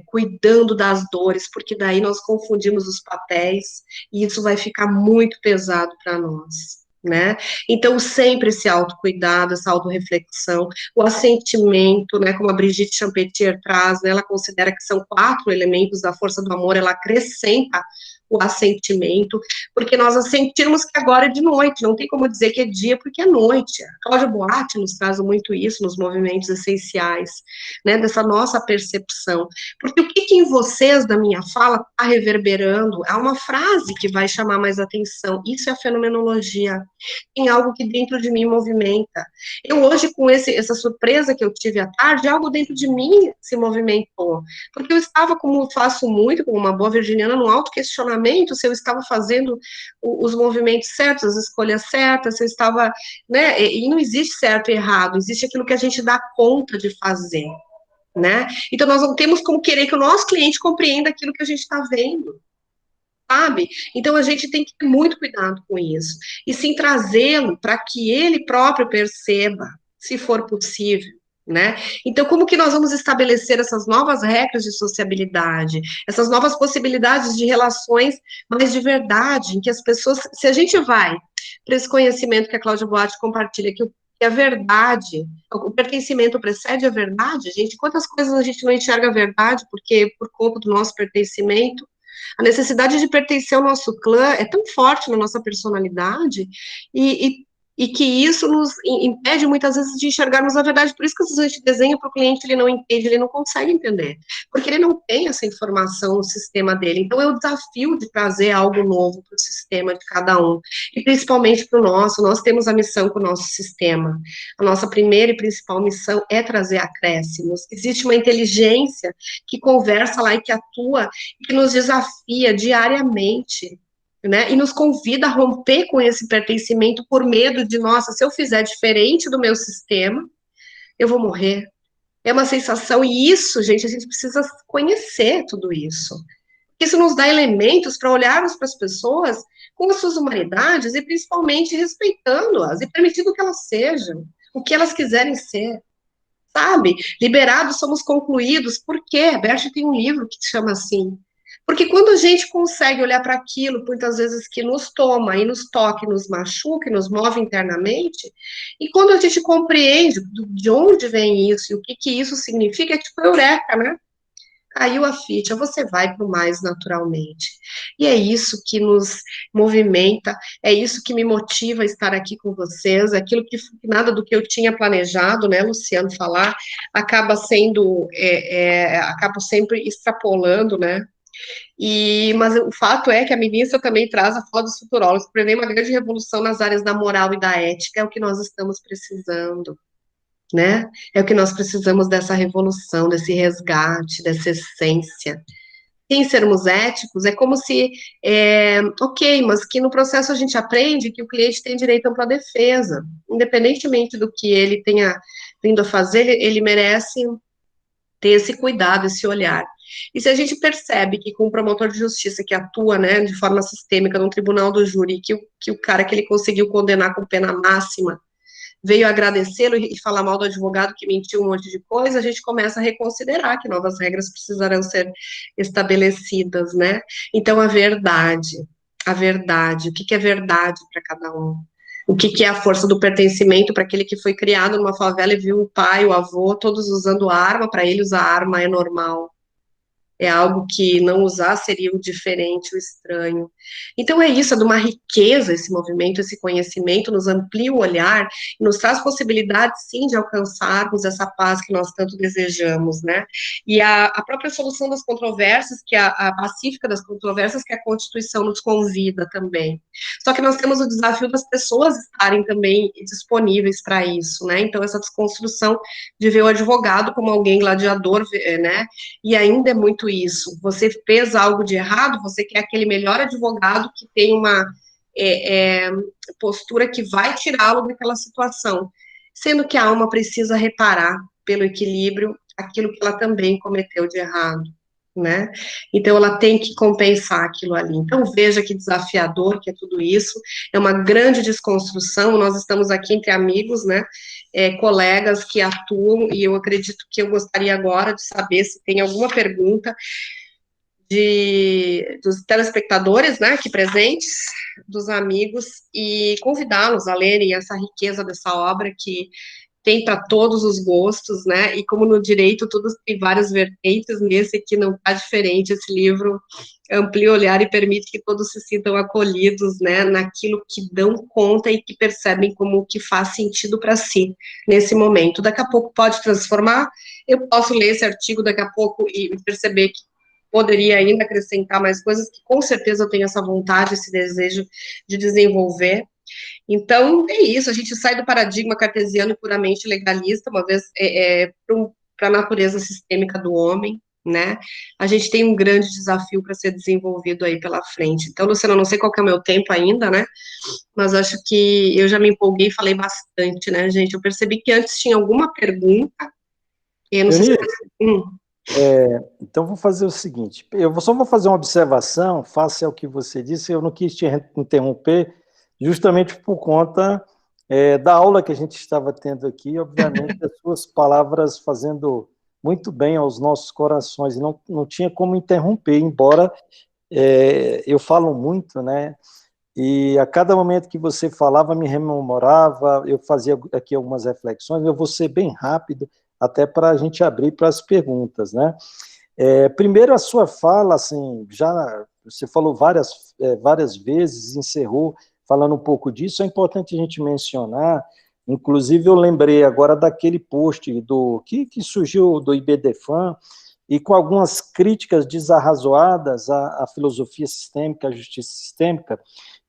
cuidando das dores, porque daí nós confundimos os papéis e isso vai ficar muito pesado para nós. Né? Então, sempre esse autocuidado, essa autorreflexão, o assentimento, né, como a Brigitte Champetier traz, né, ela considera que são 4 elementos da força do amor, ela acrescenta o assentimento, porque nós assentimos que agora é de noite, não tem como dizer que é dia porque é noite. A Cláudia Boatti nos traz muito isso nos movimentos essenciais, né, dessa nossa percepção. Porque o que em vocês, da minha fala, está reverberando? Há uma frase que vai chamar mais atenção, isso é a fenomenologia. Tem algo que dentro de mim movimenta. Eu hoje, com essa surpresa que eu tive à tarde, algo dentro de mim se movimentou. Porque eu estava, como faço muito, como uma boa virginiana, num autoquestionamento, se eu estava fazendo os movimentos certos, as escolhas certas, se eu estava, né, e não existe certo e errado, existe aquilo que a gente dá conta de fazer, né? Então, nós não temos como querer que o nosso cliente compreenda aquilo que a gente está vendo, sabe? Então, a gente tem que ter muito cuidado com isso, e sim trazê-lo para que ele próprio perceba, se for possível, né? Então, como que nós vamos estabelecer essas novas regras de sociabilidade, essas novas possibilidades de relações mais de verdade, em que as pessoas, se a gente vai para esse conhecimento que a Cláudia Boatti compartilha, que a verdade, o pertencimento precede a verdade, gente, quantas coisas a gente não enxerga a verdade, porque por conta do nosso pertencimento, a necessidade de pertencer ao nosso clã é tão forte na nossa personalidade, e que isso nos impede muitas vezes de enxergarmos a verdade. Por isso que às vezes a gente desenha para o cliente, ele não entende, ele não consegue entender, porque ele não tem essa informação no sistema dele. Então é o desafio de trazer algo novo para o sistema de cada um, e principalmente para o nosso. Nós temos a missão com o nosso sistema. A nossa primeira e principal missão é trazer acréscimos. Existe uma inteligência que conversa lá e que atua, que nos desafia diariamente, né, e nos convida a romper com esse pertencimento por medo de, nossa, se eu fizer diferente do meu sistema, eu vou morrer. É uma sensação, e isso, gente, a gente precisa conhecer tudo isso. Isso nos dá elementos para olharmos para as pessoas com as suas humanidades e principalmente respeitando-as e permitindo que elas sejam o que elas quiserem ser, sabe? Liberados somos concluídos. Por quê? Bert tem um livro que se chama assim. Porque quando a gente consegue olhar para aquilo, muitas vezes que nos toma e nos toca, e nos machuca, e nos move internamente, e quando a gente compreende de onde vem isso e o que, que isso significa, é tipo eureka, né? Caiu a ficha, você vai para o mais naturalmente. E é isso que nos movimenta, é isso que me motiva a estar aqui com vocês, aquilo que nada do que eu tinha planejado, né, Luciano, falar, acaba sendo, acaba sempre extrapolando, né, mas o fato é que a ministra também traz a fala dos futurólogos, que prevê uma grande revolução nas áreas da moral e da ética, é o que nós estamos precisando, né? É o que nós precisamos dessa revolução, desse resgate, dessa essência. Em sermos éticos, é como se, ok, mas que no processo a gente aprende que o cliente tem direito à ampla defesa, independentemente do que ele tenha vindo a fazer, ele merece ter esse cuidado, esse olhar. E se a gente percebe que com o promotor de justiça que atua, né, de forma sistêmica no tribunal do júri, que o cara que ele conseguiu condenar com pena máxima veio agradecê-lo e falar mal do advogado que mentiu um monte de coisa, a gente começa a reconsiderar que novas regras precisarão ser estabelecidas, né? Então, a verdade, o que é verdade para cada um? O que é a força do pertencimento para aquele que foi criado numa favela e viu o pai, o avô, todos usando arma, para ele usar arma é normal. É algo que não usar seria o diferente, o estranho. Então é isso, é de uma riqueza esse movimento, esse conhecimento, nos amplia o olhar, nos traz possibilidades, sim, de alcançarmos essa paz que nós tanto desejamos, né? E a própria solução das controvérsias, que a pacífica das controvérsias, que a Constituição nos convida também. Só que nós temos o desafio das pessoas estarem também disponíveis para isso, né? Então essa desconstrução de ver o advogado como alguém gladiador, né? E ainda é muito isso. Você fez algo de errado, você quer aquele melhor advogado que tem uma postura que vai tirá-lo daquela situação, sendo que a alma precisa reparar pelo equilíbrio aquilo que ela também cometeu de errado, né? Então ela tem que compensar aquilo ali. Então veja que desafiador que é tudo isso. É uma grande desconstrução. Nós estamos aqui entre amigos, né? Colegas que atuam, e eu acredito que eu gostaria agora de saber se tem alguma pergunta dos telespectadores, né, aqui presentes, dos amigos, e convidá-los a lerem essa riqueza dessa obra que tem para todos os gostos, né? E como no direito tudo tem várias vertentes, nesse aqui não está diferente. Esse livro amplia o olhar e permite que todos se sintam acolhidos, né? Naquilo que dão conta e que percebem como o que faz sentido para si nesse momento. Daqui a pouco pode transformar. Eu posso ler esse artigo daqui a pouco e perceber que poderia ainda acrescentar mais coisas que com certeza eu tenho essa vontade, esse desejo de desenvolver. Então, é isso, a gente sai do paradigma cartesiano puramente legalista, uma vez para a natureza sistêmica do homem, né? A gente tem um grande desafio para ser desenvolvido aí pela frente. Então, Luciana, não sei qual que é o meu tempo ainda, né? Mas acho que eu já me empolguei e falei bastante, né, gente? Eu percebi que antes tinha alguma pergunta, e eu não sei se... Então, vou fazer o seguinte, só vou fazer uma observação face ao que você disse, eu não quis te interromper, justamente por conta da aula que a gente estava tendo aqui, obviamente, as suas palavras fazendo muito bem aos nossos corações, e não tinha como interromper, embora eu falo muito, né, e a cada momento que você falava, me rememorava, eu fazia aqui algumas reflexões, eu vou ser bem rápido, até para a gente abrir para as perguntas, né? Primeiro, a sua fala, assim, já você falou várias vezes, encerrou falando um pouco disso, é importante a gente mencionar, inclusive eu lembrei agora daquele post que surgiu do IBDFAN, e com algumas críticas desarrazoadas à filosofia sistêmica, à justiça sistêmica,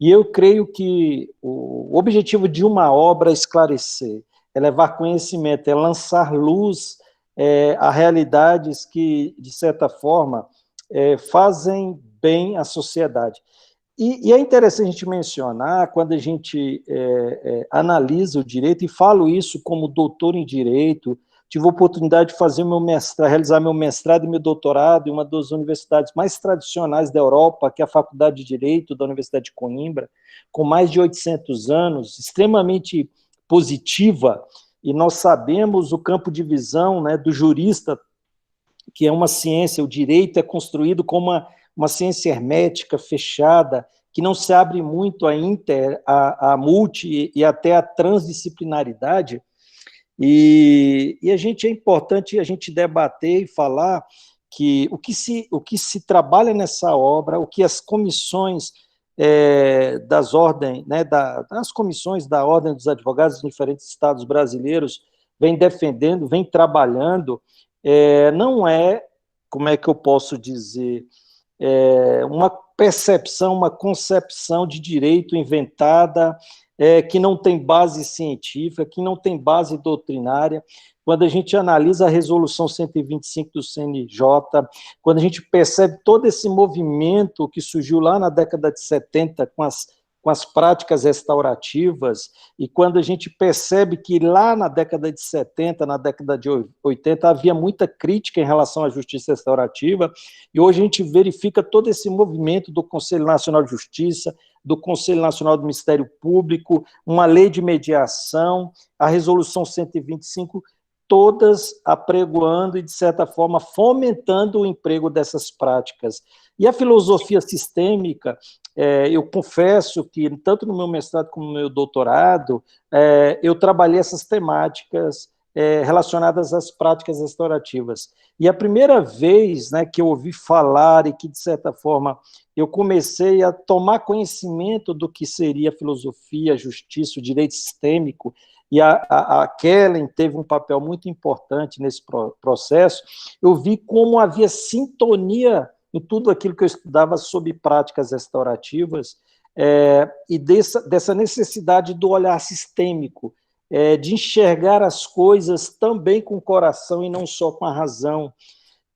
e eu creio que o objetivo de uma obra é esclarecer, é levar conhecimento, é lançar luz a realidades que, de certa forma, fazem bem à sociedade. E é interessante a gente mencionar, quando a gente analisa o direito, e falo isso como doutor em direito, tive a oportunidade de fazer realizar meu mestrado e meu doutorado em uma das universidades mais tradicionais da Europa, que é a Faculdade de Direito da Universidade de Coimbra, com mais de 800 anos, extremamente positiva, e nós sabemos o campo de visão, né, do jurista, que é uma ciência, o direito é construído como uma ciência hermética, fechada, que não se abre muito a multi e até a transdisciplinaridade, e é importante a gente debater e falar que o que se trabalha nessa obra, o que as comissões das ordens, né, das comissões da Ordem dos Advogados dos diferentes estados brasileiros vem defendendo, vem trabalhando, não é, como é que eu posso dizer, uma percepção, uma concepção de direito inventada, que não tem base científica, que não tem base doutrinária. Quando a gente analisa a resolução 125 do CNJ, quando a gente percebe todo esse movimento que surgiu lá na década de 70 com as práticas restaurativas, e quando a gente percebe que lá na década de 70, na década de 80, havia muita crítica em relação à justiça restaurativa, e hoje a gente verifica todo esse movimento do Conselho Nacional de Justiça, do Conselho Nacional do Ministério Público, uma lei de mediação, a resolução 125, todas apregoando e, de certa forma, fomentando o emprego dessas práticas. E a filosofia sistêmica, eu confesso que, tanto no meu mestrado como no meu doutorado, eu trabalhei essas temáticas relacionadas às práticas restaurativas. E a primeira vez, né, que eu ouvi falar e que, de certa forma, eu comecei a tomar conhecimento do que seria a filosofia, a justiça, o direito sistêmico, e a Kellen teve um papel muito importante nesse processo, eu vi como havia sintonia em tudo aquilo que eu estudava sobre práticas restaurativas, e dessa necessidade do olhar sistêmico, de enxergar as coisas também com o coração e não só com a razão.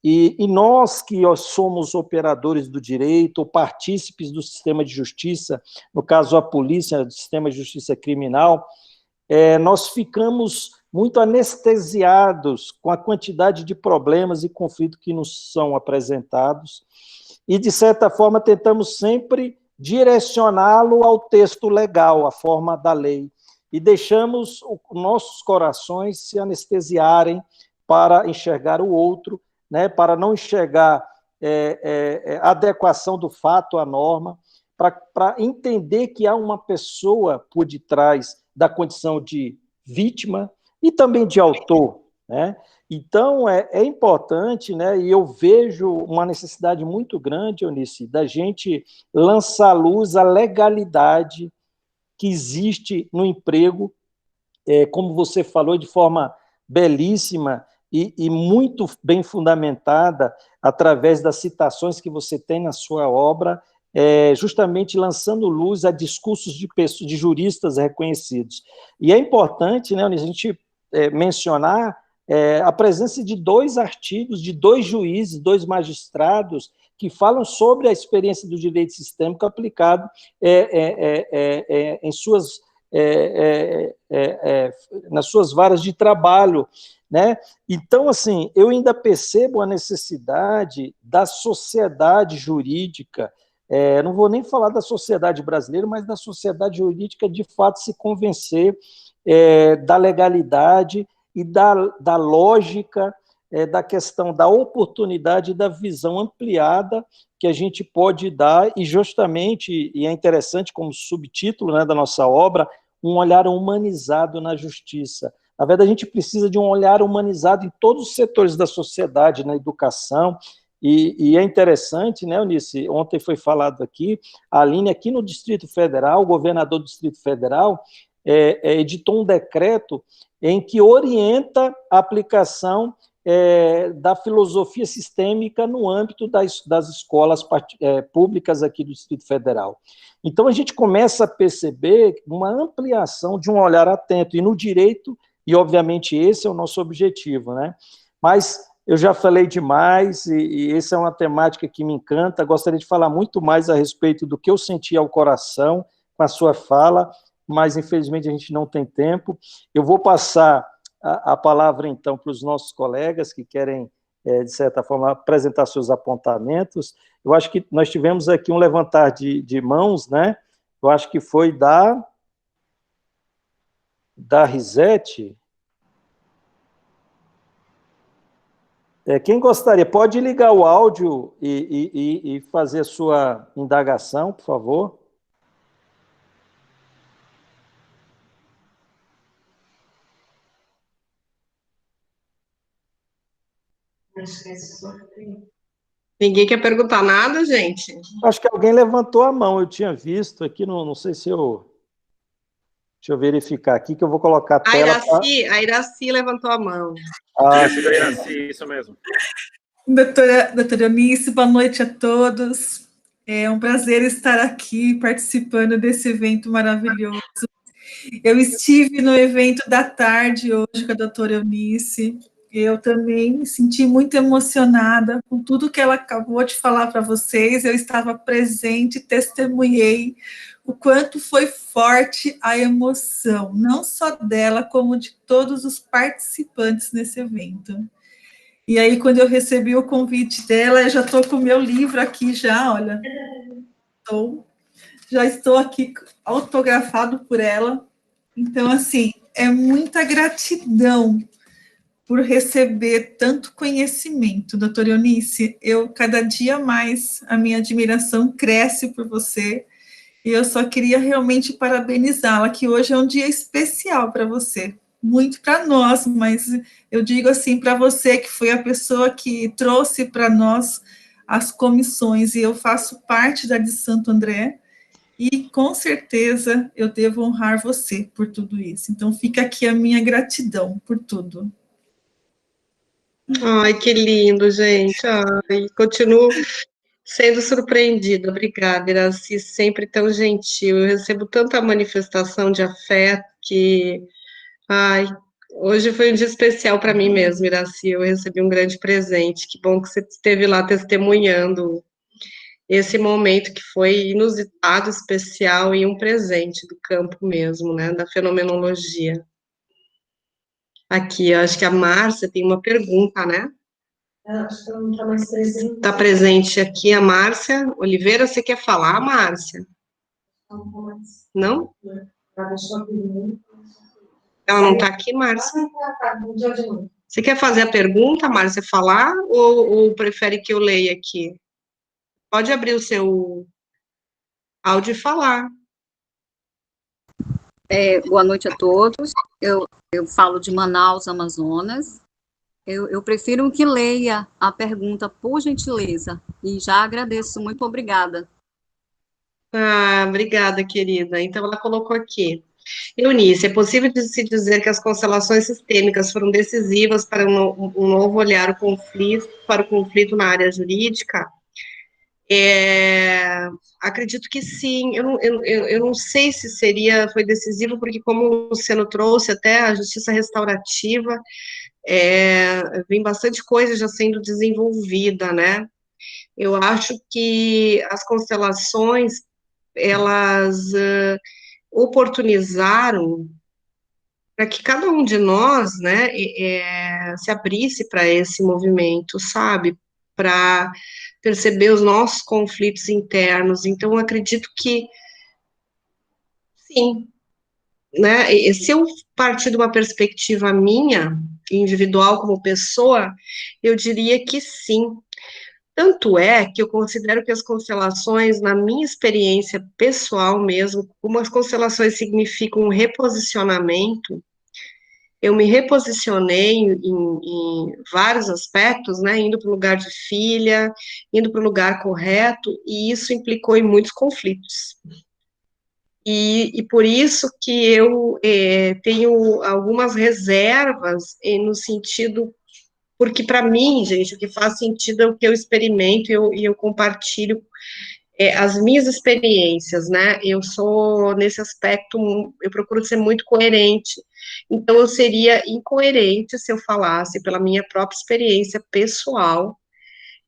E nós que somos operadores do direito, ou partícipes do sistema de justiça, no caso a polícia, do sistema de justiça criminal, nós ficamos muito anestesiados com a quantidade de problemas e conflitos que nos são apresentados, e, de certa forma, tentamos sempre direcioná-lo ao texto legal, à forma da lei, e deixamos nossos corações se anestesiarem para enxergar o outro, né, para não enxergar a adequação do fato à norma, para entender que há uma pessoa por detrás da condição de vítima, e também de autor, né? Então, é importante, né, e eu vejo uma necessidade muito grande, Eunice, da gente lançar à luz a legalidade que existe no emprego, como você falou, de forma belíssima e muito bem fundamentada, através das citações que você tem na sua obra, justamente lançando luz a discursos de juristas reconhecidos. E é importante, né, a gente mencionar a presença de 2 artigos, de 2 juízes, 2 magistrados, que falam sobre a experiência do direito sistêmico aplicado em suas nas suas varas de trabalho, né? Então, assim, eu ainda percebo a necessidade da sociedade jurídica, não vou nem falar da sociedade brasileira, mas da sociedade jurídica, de fato, se convencer da legalidade e da lógica da questão da oportunidade e da visão ampliada que a gente pode dar, e justamente, e é interessante como subtítulo, né, da nossa obra, um olhar humanizado na justiça. Na verdade, a gente precisa de um olhar humanizado em todos os setores da sociedade, na educação, e é interessante, né, Eunice, ontem foi falado aqui, a Aline, aqui no Distrito Federal, o governador do Distrito Federal editou um decreto em que orienta a aplicação da filosofia sistêmica no âmbito das escolas públicas aqui do Distrito Federal. Então, a gente começa a perceber uma ampliação de um olhar atento, e no direito, e obviamente esse é o nosso objetivo, né? Mas eu já falei demais, e essa é uma temática que me encanta, gostaria de falar muito mais a respeito do que eu senti ao coração com a sua fala, mas infelizmente a gente não tem tempo. Eu vou passar a palavra, então, para os nossos colegas que querem, de certa forma, apresentar seus apontamentos. Eu acho que nós tivemos aqui um levantar de mãos, né? Eu acho que foi da Risete. Quem gostaria, pode ligar o áudio e fazer a sua indagação, por favor. Ninguém quer perguntar nada, gente? Acho que alguém levantou a mão, eu tinha visto aqui, não sei se eu... Deixa eu verificar aqui, que eu vou colocar a tela. A Iraci levantou a mão. Iraci, isso mesmo. Doutora Eunice, boa noite a todos. É um prazer estar aqui participando desse evento maravilhoso. Eu estive no evento da tarde hoje com a doutora Eunice. Eu também me senti muito emocionada com tudo que ela acabou de falar para vocês. Eu estava presente, testemunhei o quanto foi forte a emoção, não só dela, como de todos os participantes nesse evento. E aí, quando eu recebi o convite dela, eu já estou com o meu livro aqui já, olha. Já estou aqui autografado por ela. Então, assim, é muita gratidão por receber tanto conhecimento, doutora Eunice. Cada dia mais, a minha admiração cresce por você. E eu só queria realmente parabenizá-la, que hoje é um dia especial para você. Muito para nós, mas eu digo assim, para você, que foi a pessoa que trouxe para nós as comissões, e eu faço parte da de Santo André, e com certeza eu devo honrar você por tudo isso. Então, fica aqui a minha gratidão por tudo. Ai, que lindo, gente. Ai, continuo sendo surpreendida. Obrigada, Iraci, sempre tão gentil. Eu recebo tanta manifestação de afeto que, ai, hoje foi um dia especial para mim mesmo, Iraci. Eu recebi um grande presente. Que bom que você esteve lá testemunhando esse momento que foi inusitado, especial e um presente do campo mesmo, né, da fenomenologia. Aqui, eu acho que a Márcia tem uma pergunta, né? Acho que ela não está mais presente. Está presente aqui a Márcia Oliveira. Você quer falar, Márcia? Não? Ela não está aqui, Márcia? Você quer fazer a pergunta, Márcia, falar, ou prefere que eu leia aqui? Pode abrir o seu áudio e falar. Boa noite a todos. Eu Eu falo de Manaus, Amazonas. Eu prefiro que leia a pergunta, por gentileza, e já agradeço, muito obrigada. Obrigada, querida. Então, ela colocou aqui. Eunice, é possível de se dizer que as constelações sistêmicas foram decisivas para um novo olhar para o conflito na área jurídica? Acredito que sim. Eu não sei se foi decisivo, porque como o Luciano trouxe, até a justiça restaurativa, vem bastante coisa já sendo desenvolvida, né? Eu acho que as constelações, elas oportunizaram para que cada um de nós, né, se abrisse para esse movimento, sabe? Para perceber os nossos conflitos internos. Então, eu acredito que, sim, né? E se eu partir de uma perspectiva minha, individual como pessoa, eu diria que sim. Tanto é que eu considero que as constelações, na minha experiência pessoal mesmo, como as constelações significam um reposicionamento, eu me reposicionei em vários aspectos, né, indo para o lugar de filha, indo para o lugar correto, e isso implicou em muitos conflitos. E por isso que eu tenho algumas reservas no sentido, porque para mim, gente, o que faz sentido é o que eu experimento e eu compartilho as minhas experiências, né? Eu sou, nesse aspecto, eu procuro ser muito coerente. Então, eu seria incoerente se eu falasse, pela minha própria experiência pessoal,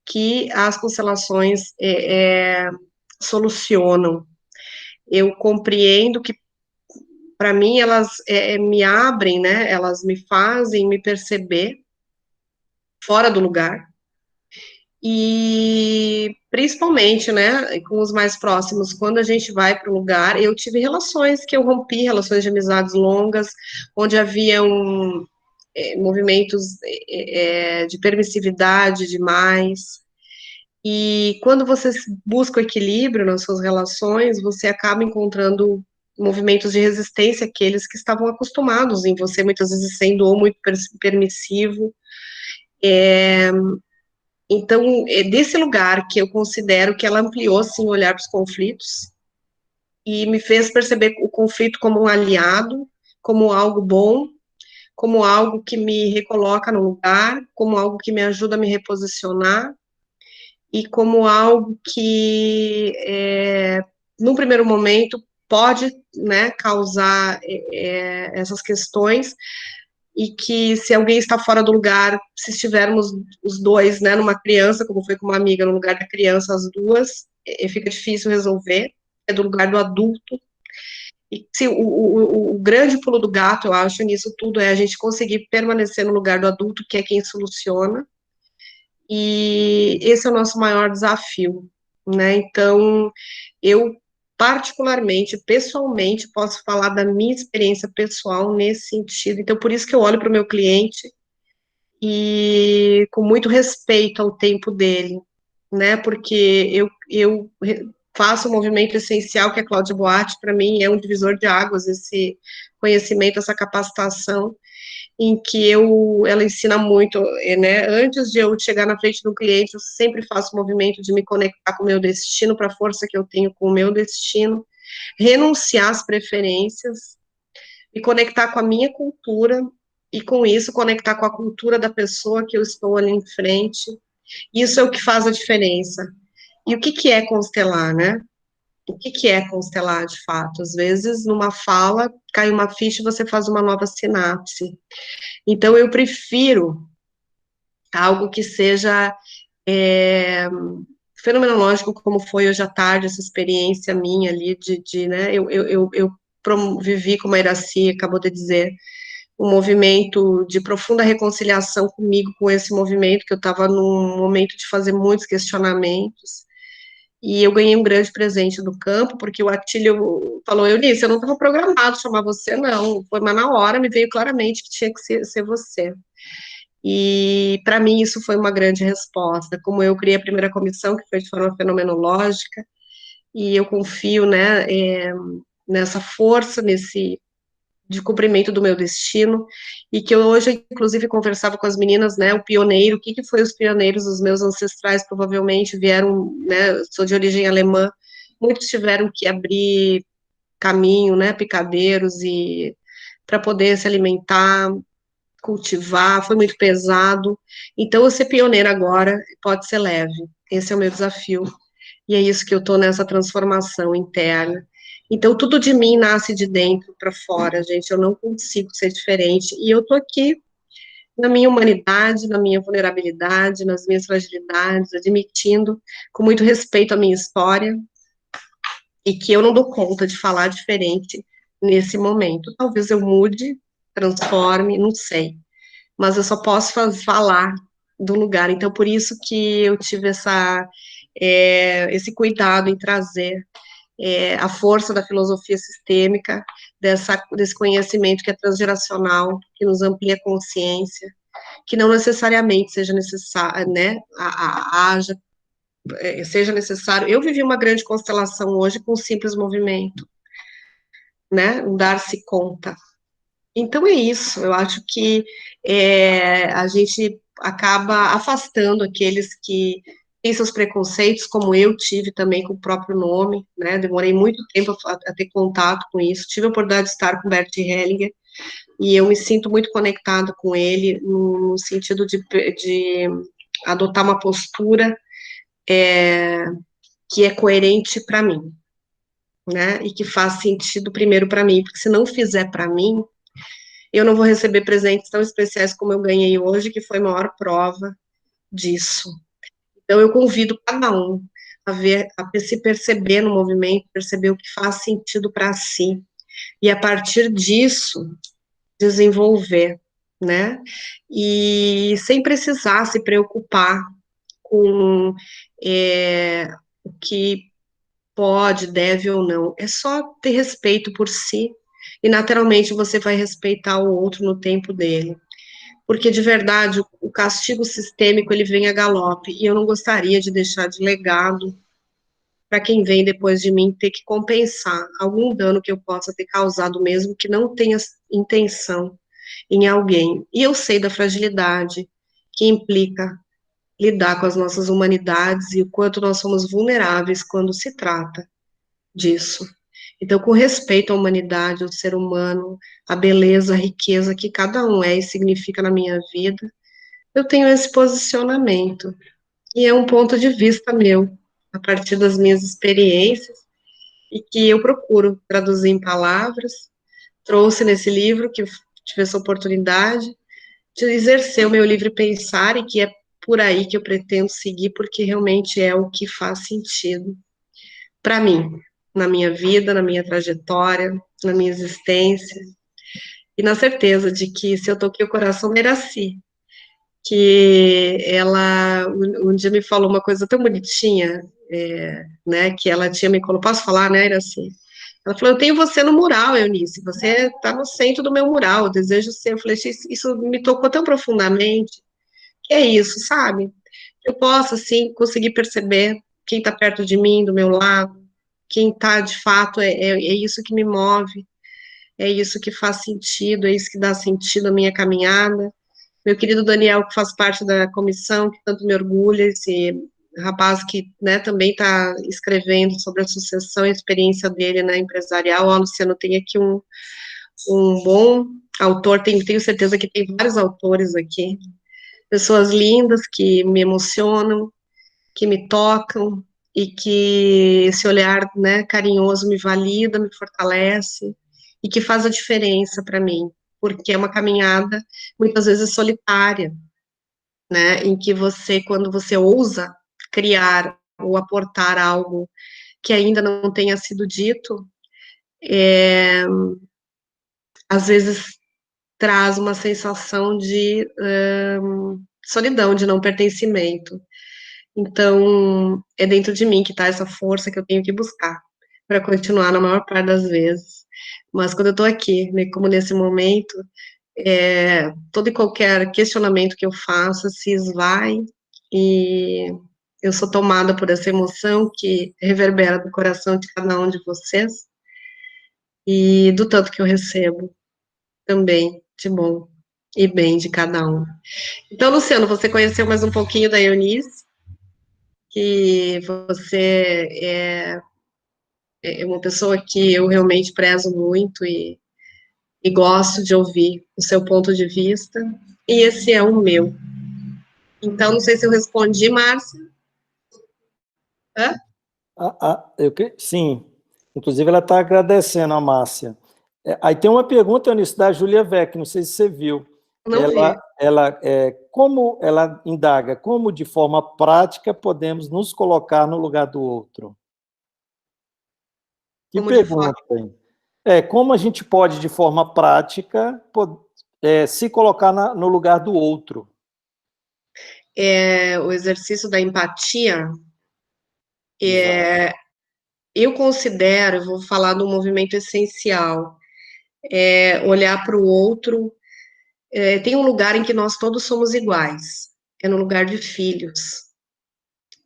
que as constelações solucionam. Eu compreendo que, para mim, elas me abrem, né? Elas me fazem me perceber fora do lugar. E principalmente, né, com os mais próximos, quando a gente vai para um lugar, eu tive relações que eu rompi, relações de amizades longas, onde haviam movimentos de permissividade demais. E quando você busca o equilíbrio nas suas relações, você acaba encontrando movimentos de resistência àqueles que estavam acostumados em você, muitas vezes sendo ou muito permissivo. Então, é desse lugar que eu considero que ela ampliou, sim, o olhar para os conflitos e me fez perceber o conflito como um aliado, como algo bom, como algo que me recoloca no lugar, como algo que me ajuda a me reposicionar e como algo que, num primeiro momento, pode, né, causar essas questões, e que se alguém está fora do lugar, se estivermos os dois, né, numa criança, como foi com uma amiga, no lugar da criança, as duas, fica difícil resolver, é do lugar do adulto. E se o grande pulo do gato, eu acho, nisso tudo, é a gente conseguir permanecer no lugar do adulto, que é quem soluciona, e esse é o nosso maior desafio, né? Então, eu particularmente, pessoalmente, posso falar da minha experiência pessoal nesse sentido. Então, por isso que eu olho para o meu cliente e com muito respeito ao tempo dele, né? Porque eu faço um movimento essencial que é Cláudia Boatti, para mim é um divisor de águas, esse conhecimento, essa capacitação, em que ela ensina muito, né? Antes de eu chegar na frente do cliente, eu sempre faço o movimento de me conectar com o meu destino, para a força que eu tenho com o meu destino, renunciar às preferências, me conectar com a minha cultura, e com isso conectar com a cultura da pessoa que eu estou ali em frente. Isso é o que faz a diferença. E o que é constelar, né? O que é constelar, de fato? Às vezes, numa fala, cai uma ficha e você faz uma nova sinapse. Então, eu prefiro algo que seja fenomenológico, como foi hoje à tarde, essa experiência minha ali né, eu vivi, como a Iraci acabou de dizer, um movimento de profunda reconciliação comigo, com esse movimento, que eu estava num momento de fazer muitos questionamentos, e eu ganhei um grande presente do campo, porque o Atílio falou, Eunice, eu não estava programado chamar você, não, foi, mas na hora me veio claramente que tinha que ser você. E, para mim, isso foi uma grande resposta. Como eu criei a primeira comissão, que foi de forma fenomenológica, e eu confio, né, nessa força, de cumprimento do meu destino, e que eu hoje, inclusive, conversava com as meninas, né, o pioneiro, o que que foi os pioneiros, os meus ancestrais provavelmente vieram, né, eu sou de origem alemã, muitos tiveram que abrir caminho, né, picadeiros, e para poder se alimentar, cultivar, foi muito pesado, então eu ser pioneira agora pode ser leve, esse é o meu desafio, e é isso que eu estou nessa transformação interna. Então, tudo de mim nasce de dentro para fora, gente. Eu não consigo ser diferente. E eu estou aqui na minha humanidade, na minha vulnerabilidade, nas minhas fragilidades, admitindo com muito respeito a minha história e que eu não dou conta de falar diferente nesse momento. Talvez eu mude, transforme, não sei. Mas eu só posso falar do lugar. Então, por isso que eu tive esse cuidado em trazer a força da filosofia sistêmica, desse conhecimento que é transgeracional, que nos amplia a consciência, que não necessariamente seja necessário, né, seja necessário. Eu vivi uma grande constelação hoje com um simples movimento, né, um dar-se conta. Então é isso, eu acho que a gente acaba afastando aqueles que têm seus preconceitos, como eu tive também com o próprio nome, né, demorei muito tempo a ter contato com isso, tive a oportunidade de estar com Bert Hellinger, e eu me sinto muito conectada com ele, no sentido de adotar uma postura que é coerente para mim, né, e que faz sentido primeiro para mim, porque se não fizer para mim, eu não vou receber presentes tão especiais como eu ganhei hoje, que foi a maior prova disso. Então, eu convido cada um a se perceber no movimento, perceber o que faz sentido para si, e a partir disso, desenvolver, né? E sem precisar se preocupar com o que pode, deve ou não. É só ter respeito por si, e naturalmente você vai respeitar o outro no tempo dele. Porque, de verdade, o castigo sistêmico, ele vem a galope, e eu não gostaria de deixar de legado para quem vem depois de mim ter que compensar algum dano que eu possa ter causado, mesmo que não tenha intenção em alguém. E eu sei da fragilidade que implica lidar com as nossas humanidades e o quanto nós somos vulneráveis quando se trata disso. Então, com respeito à humanidade, ao ser humano, à beleza, à riqueza que cada um é e significa na minha vida, eu tenho esse posicionamento. E é um ponto de vista meu, a partir das minhas experiências, e que eu procuro traduzir em palavras. Trouxe nesse livro, que eu tive essa oportunidade, de exercer o meu livre pensar, e que é por aí que eu pretendo seguir, porque realmente é o que faz sentido para mim, na minha vida, na minha trajetória, na minha existência, e na certeza de que se eu toquei o coração da Iraci, que ela um dia me falou uma coisa tão bonitinha, né, que ela tinha me colocado, posso falar, né, Iraci? Ela falou, eu tenho você no mural, Eunice, você está no centro do meu mural, eu desejo ser. Eu falei, isso me tocou tão profundamente, que é isso, sabe? Eu posso, assim, conseguir perceber quem está perto de mim, do meu lado, quem está, de fato, é isso que me move, é isso que faz sentido, é isso que dá sentido à minha caminhada. Meu querido Daniel, que faz parte da comissão, que tanto me orgulha, esse rapaz que, né, também está escrevendo sobre a sucessão e a experiência dele na empresarial. Ó, Luciano, tem aqui um bom autor, tenho certeza que tem vários autores aqui, pessoas lindas que me emocionam, que me tocam, e que esse olhar, né, carinhoso me valida, me fortalece, e que faz a diferença para mim, porque é uma caminhada muitas vezes solitária, né, em que você, quando você ousa criar ou aportar algo que ainda não tenha sido dito, às vezes traz uma sensação de solidão, de não pertencimento. Então, é dentro de mim que está essa força que eu tenho que buscar para continuar na maior parte das vezes. Mas quando eu estou aqui, né, como nesse momento, todo e qualquer questionamento que eu faça se esvai, e eu sou tomada por essa emoção que reverbera do coração de cada um de vocês, e do tanto que eu recebo. também de bom e bem de cada um. Então, Luciano, você conheceu mais um pouquinho da Eunice, que você é uma pessoa que eu realmente prezo muito e gosto de ouvir o seu ponto de vista, e esse é o meu. Então, não sei se eu respondi, Márcia. Hã? Sim, inclusive ela está agradecendo a Márcia. Aí tem uma pergunta, Eunice, da Júlia Vec, não sei se você viu. Não vi. Como ela indaga, como de forma prática podemos nos colocar no lugar do outro? Que Como de forma... pergunta, hein? Como a gente pode, de forma prática, se colocar no lugar do outro? O exercício da empatia, Exato. eu considero, eu vou falar do movimento essencial, olhar para o outro. Tem um lugar em que nós todos somos iguais, é no lugar de filhos.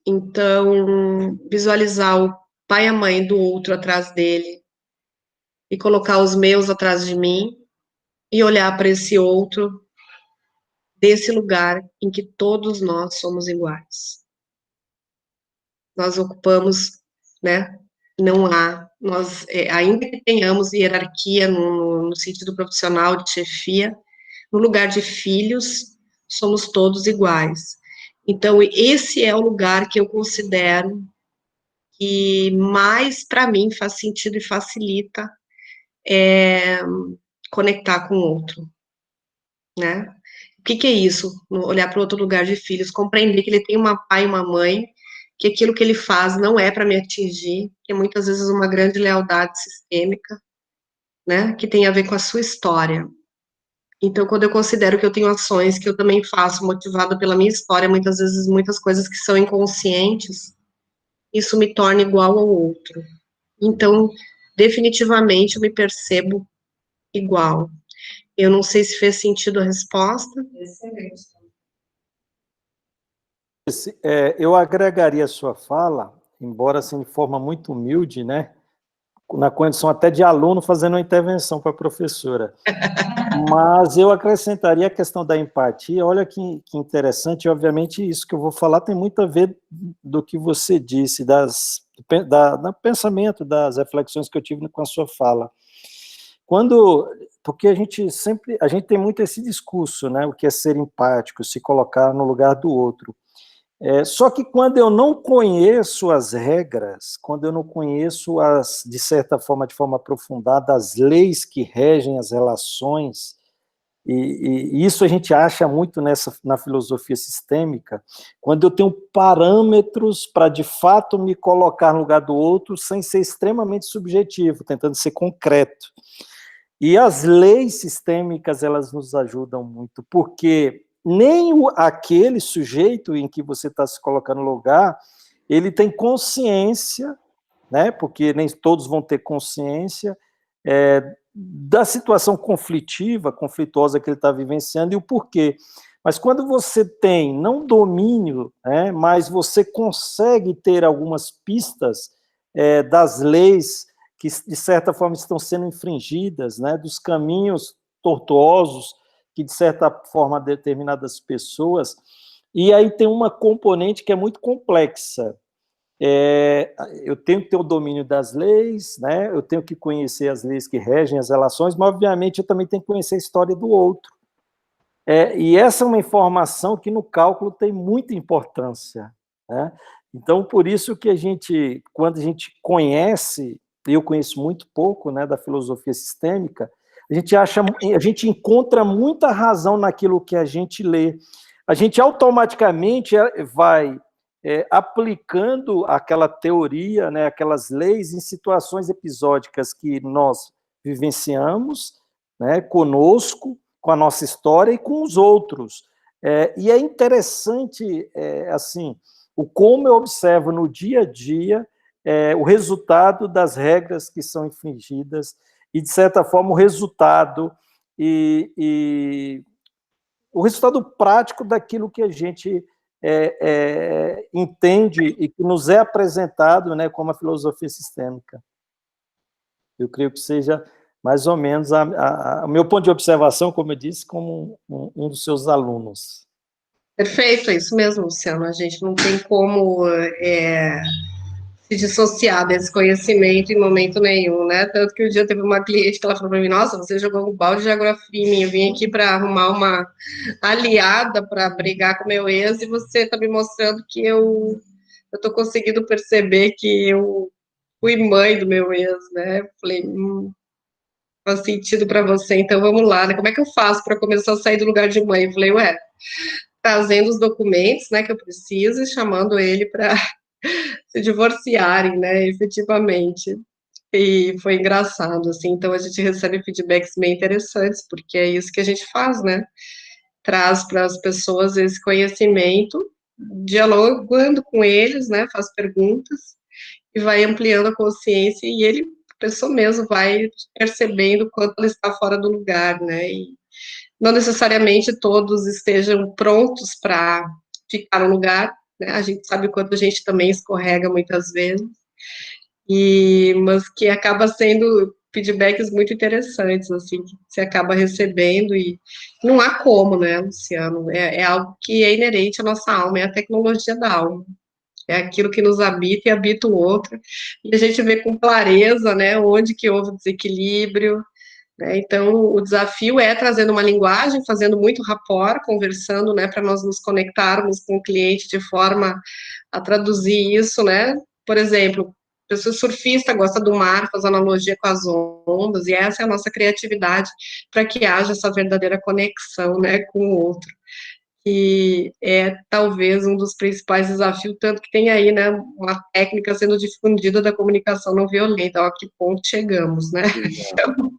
Então, visualizar o pai e a mãe do outro atrás dele, e colocar os meus atrás de mim, e olhar para esse outro desse lugar em que todos nós somos iguais. Nós ocupamos, né? Não há, nós, ainda que tenhamos hierarquia no sentido profissional de chefia, no lugar de filhos, somos todos iguais. Então, esse é o lugar que eu considero que mais, para mim, faz sentido e facilita conectar com o outro, né? O que é isso? Olhar para o outro lugar de filhos, compreender que ele tem uma pai e uma mãe, que aquilo que ele faz não é para me atingir, que é muitas vezes uma grande lealdade sistêmica, né? Que tem a ver com a sua história. Então, quando eu considero que eu tenho ações que eu também faço motivada pela minha história, muitas vezes muitas coisas que são inconscientes, isso me torna igual ao outro. Então, definitivamente, eu me percebo igual. Eu não sei se fez sentido a resposta. Excelente. Eu agregaria a sua fala, embora assim de forma muito humilde, né? Na condição até de aluno fazendo uma intervenção para a professora. Mas eu acrescentaria a questão da empatia. Olha que interessante, obviamente isso que eu vou falar tem muito a ver do que você disse, do pensamento, das reflexões que eu tive com a sua fala. Porque a gente tem muito esse discurso, né, o que é ser empático, se colocar no lugar do outro. Só que quando eu não conheço as regras, quando eu não conheço de certa forma, de forma aprofundada, as leis que regem as relações, e isso a gente acha muito na filosofia sistêmica, quando eu tenho parâmetros para, de fato, me colocar no lugar do outro, sem ser extremamente subjetivo, tentando ser concreto. E as leis sistêmicas, elas nos ajudam muito, porque nem aquele sujeito em que você está se colocando no lugar, ele tem consciência, né, porque nem todos vão ter consciência da situação conflituosa que ele está vivenciando e o porquê. Mas quando você tem, não domínio, né, mas você consegue ter algumas pistas das leis que, de certa forma, estão sendo infringidas, né, dos caminhos tortuosos que, de certa forma, determinadas pessoas... E aí tem uma componente que é muito complexa. Eu tenho que ter o domínio das leis, né? Eu tenho que conhecer as leis que regem as relações, mas, obviamente, eu também tenho que conhecer a história do outro. E essa é uma informação que, no cálculo, tem muita importância, né? Então, por isso que quando a gente conhece, e eu conheço muito pouco, né, da filosofia sistêmica, a gente encontra muita razão naquilo que a gente lê. A gente automaticamente vai aplicando aquela teoria, né, aquelas leis em situações episódicas que nós vivenciamos, né, conosco, com a nossa história e com os outros. E é interessante, assim, como eu observo no dia a dia o resultado das regras que são infringidas e, de certa forma, o resultado o resultado prático daquilo que a gente entende e que nos é apresentado, né, como a filosofia sistêmica. Eu creio que seja mais ou menos o meu ponto de observação, como eu disse, como um dos seus alunos. Perfeito, é isso mesmo, Luciano. A gente não tem como se dissociar desse conhecimento em momento nenhum, né? Tanto que um dia teve uma cliente que ela falou para mim: Nossa, você jogou um balde de água fria em mim. Eu vim aqui para arrumar uma aliada para brigar com meu ex e você está me mostrando que eu estou conseguindo perceber que eu fui mãe do meu ex, né? Eu falei, faz sentido para você, então vamos lá, né? Como é que eu faço para começar a sair do lugar de mãe? Eu falei, ué, trazendo os documentos, né, que eu preciso e chamando ele para se divorciarem, né, efetivamente. E foi engraçado, assim, então a gente recebe feedbacks bem interessantes, porque é isso que a gente faz, né? Traz para as pessoas esse conhecimento, dialogando com eles, né, faz perguntas, e vai ampliando a consciência, e ele, a pessoa mesmo, vai percebendo o quanto ela está fora do lugar, né, e não necessariamente todos estejam prontos para ficar no lugar, né, a gente sabe o quanto a gente também escorrega muitas vezes, mas que acaba sendo feedbacks muito interessantes, assim, que você acaba recebendo, e não há como, né, Luciano, é algo que é inerente à nossa alma, é a tecnologia da alma. É aquilo que nos habita e habita o outro, e a gente vê com clareza, né, onde que houve desequilíbrio, né, então o desafio é trazendo uma linguagem, fazendo muito rapport, conversando, né, para nós nos conectarmos com o cliente de forma a traduzir isso, né, por exemplo, a pessoa surfista gosta do mar, faz analogia com as ondas, e essa é a nossa criatividade para que haja essa verdadeira conexão, né, com o outro, que é talvez um dos principais desafios, tanto que tem aí, né, uma técnica sendo difundida da comunicação não violenta, ó, a que ponto chegamos, né? Então,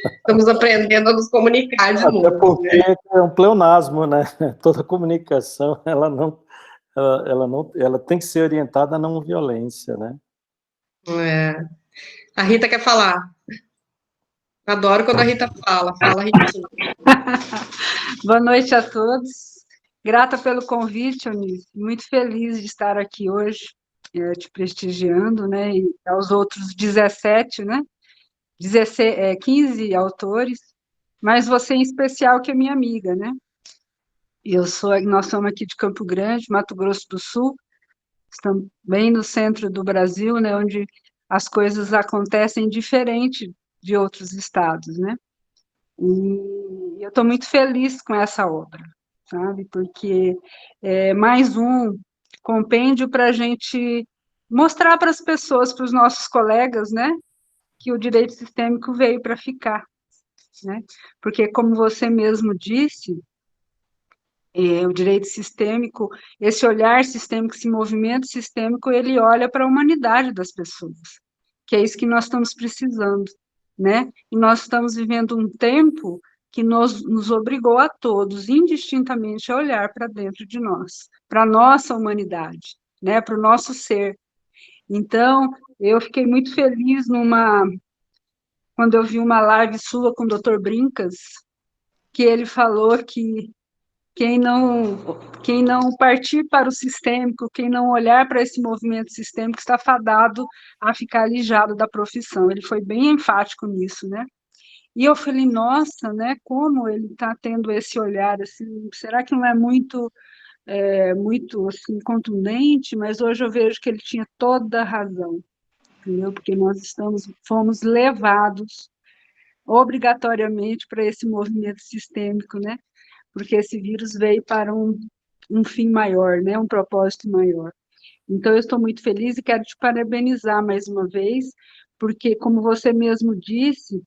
estamos aprendendo a nos comunicar de Até novo. porque Né? é um pleonasmo, né? Toda comunicação, ela tem que ser orientada à não violência, né? A Rita quer falar. Adoro quando a Rita fala. Fala, Ritinha. Boa noite a todos. Grata pelo convite, Eunice. Muito feliz de estar aqui hoje, te prestigiando, né? E aos outros 17, né? 15 autores, mas você em especial, que é minha amiga, né? Nós somos aqui de Campo Grande, Mato Grosso do Sul, estamos bem no centro do Brasil, né? Onde as coisas acontecem diferente de outros estados, né? E eu estou muito feliz com essa obra, sabe? Porque é mais um compêndio para a gente mostrar para as pessoas, para os nossos colegas, né? Que o direito sistêmico veio para ficar, né? Porque, como você mesmo disse, o direito sistêmico, esse olhar sistêmico, esse movimento sistêmico, ele olha para a humanidade das pessoas, que é isso que nós estamos precisando, né? E nós estamos vivendo um tempo que nos obrigou a todos, indistintamente, a olhar para dentro de nós, para a nossa humanidade, né? Para o nosso ser. Então, eu fiquei muito feliz quando eu vi uma live sua com o Dr. Brincas, que ele falou que quem não partir para o sistêmico, quem não olhar para esse movimento sistêmico, está fadado a ficar alijado da profissão. Ele foi bem enfático nisso, né? E eu falei, nossa, né, como ele está tendo esse olhar, assim, será que não é muito assim, contundente? Mas hoje eu vejo que ele tinha toda a razão, entendeu? Porque nós fomos levados obrigatoriamente para esse movimento sistêmico, né? Porque esse vírus veio para um fim maior, né? Um propósito maior. Então, eu estou muito feliz e quero te parabenizar mais uma vez, porque, como você mesmo disse,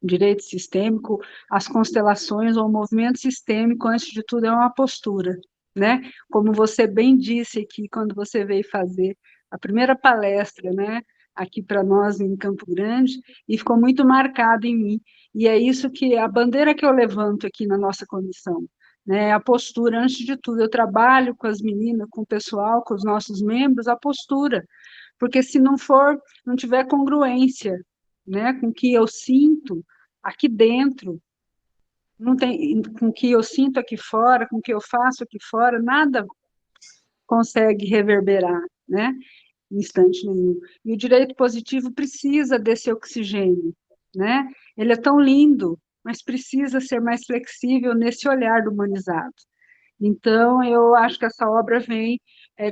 direito sistêmico, as constelações ou o movimento sistêmico, antes de tudo, é uma postura, né? Como você bem disse aqui, quando você veio fazer a primeira palestra, né? Aqui para nós em Campo Grande, e ficou muito marcado em mim. E é isso que a bandeira que eu levanto aqui na nossa comissão, né? A postura, antes de tudo, eu trabalho com as meninas, com o pessoal, com os nossos membros, a postura, porque se não tiver congruência, né, com o que eu sinto aqui dentro, não tem, com o que eu sinto aqui fora, com o que eu faço aqui fora, nada consegue reverberar, né? Em instante nenhum. E o direito positivo precisa desse oxigênio, né? Ele é tão lindo, mas precisa ser mais flexível nesse olhar do humanizado. Então, eu acho que essa obra vem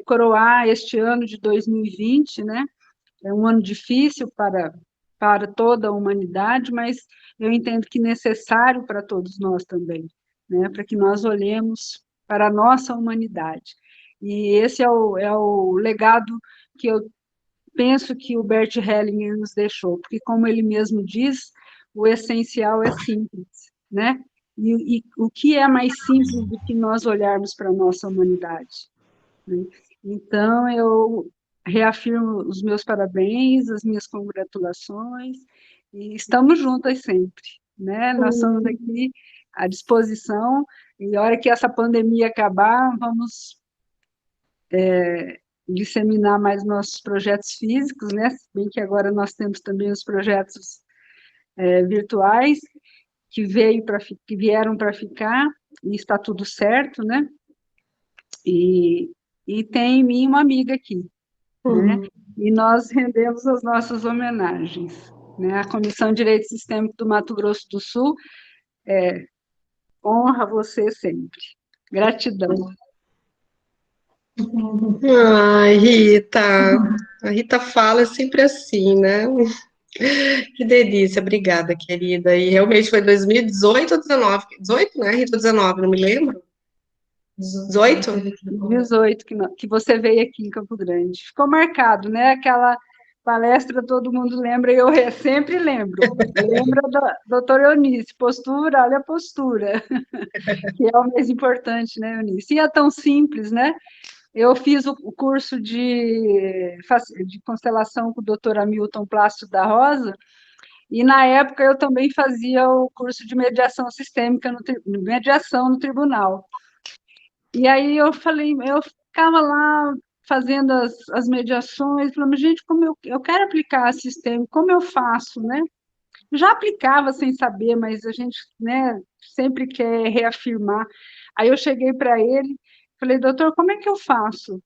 coroar este ano de 2020, né? É um ano difícil para toda a humanidade, mas eu entendo que necessário para todos nós também, né? Para que nós olhemos para a nossa humanidade. E esse é o legado que eu penso que o Bert Hellinger nos deixou, porque, como ele mesmo diz, o essencial é simples, né? E o que é mais simples do que nós olharmos para a nossa humanidade, né? Então, eu reafirmo os meus parabéns, as minhas congratulações, e estamos juntas sempre, né? Nós estamos aqui à disposição, e a hora que essa pandemia acabar, vamos disseminar mais nossos projetos físicos, né? Se bem que agora nós temos também os projetos virtuais, que vieram para ficar, e está tudo certo, né? E tem em mim uma amiga aqui, né? E nós rendemos as nossas homenagens, né? A Comissão de Direito Sistêmico do Mato Grosso do Sul honra você sempre. Gratidão. Ai, Rita, a Rita fala sempre assim, né? Que delícia, obrigada, querida. E realmente foi 2018 ou 19? 18, né, Rita? 19, não me lembro. 18? 18, que você veio aqui em Campo Grande. Ficou marcado, né? Aquela palestra todo mundo lembra, e eu sempre lembro. Lembra da doutora Eunice, postura, olha a postura, que é o mais importante, né, Eunice? E é tão simples, né? Eu fiz o curso de constelação com o doutor Hamilton Plácido da Rosa, e na época eu também fazia o curso de mediação sistêmica, mediação no tribunal. E aí eu ficava lá fazendo as mediações, falando, gente, como eu quero aplicar sistêmico, como eu faço, né? Já aplicava sem saber, mas a gente, né, sempre quer reafirmar. Aí eu cheguei para ele, falei, doutor, como é que eu faço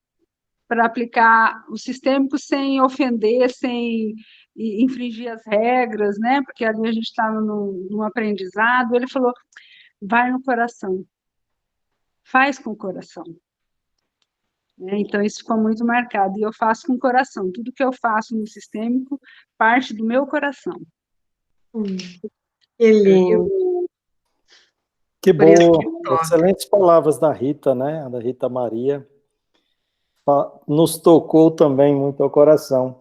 para aplicar o sistêmico sem ofender, sem infringir as regras, né? Porque ali a gente estava num aprendizado. Ele falou, vai no coração, faz com o coração. Então, isso ficou muito marcado, e eu faço com o coração. Tudo que eu faço no sistêmico parte do meu coração. Que lindo. Que bom, excelentes palavras da Rita, né? Da Rita Maria. Nos tocou também muito ao coração.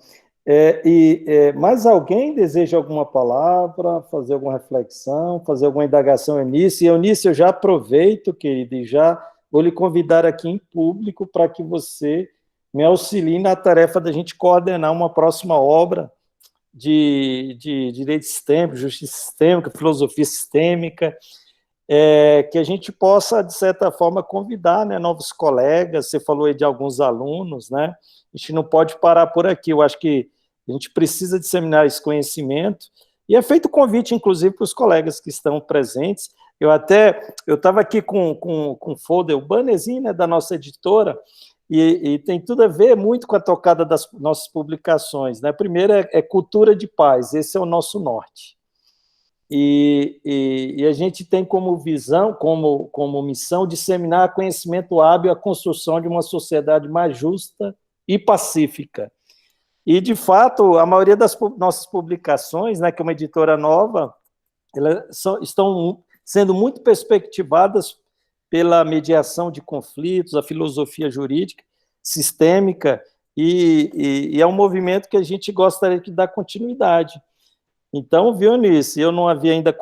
Mais alguém deseja alguma palavra, fazer alguma reflexão, fazer alguma indagação, Eunice? Eunice, eu já aproveito, querida, e já vou lhe convidar aqui em público para que você me auxilie na tarefa da gente coordenar uma próxima obra de direito sistêmico, justiça sistêmica, filosofia sistêmica, que a gente possa, de certa forma, convidar, né, novos colegas. Você falou aí de alguns alunos, né? A gente não pode parar por aqui. Eu acho que a gente precisa disseminar esse conhecimento, e é feito convite, inclusive, para os colegas que estão presentes. Eu estava aqui com o folder, o bannerzinho, né, da nossa editora, e tem tudo a ver muito com a tocada das nossas publicações, né? Primeiro é cultura de paz, esse é o nosso norte. E a gente tem como visão, como missão, disseminar conhecimento hábil à construção de uma sociedade mais justa e pacífica. E, de fato, a maioria das nossas publicações, né, que é uma editora nova, elas estão sendo muito perspectivadas pela mediação de conflitos, a filosofia jurídica, sistêmica, e é um movimento que a gente gostaria de dar continuidade. Então, viu, Eunice, eu não havia ainda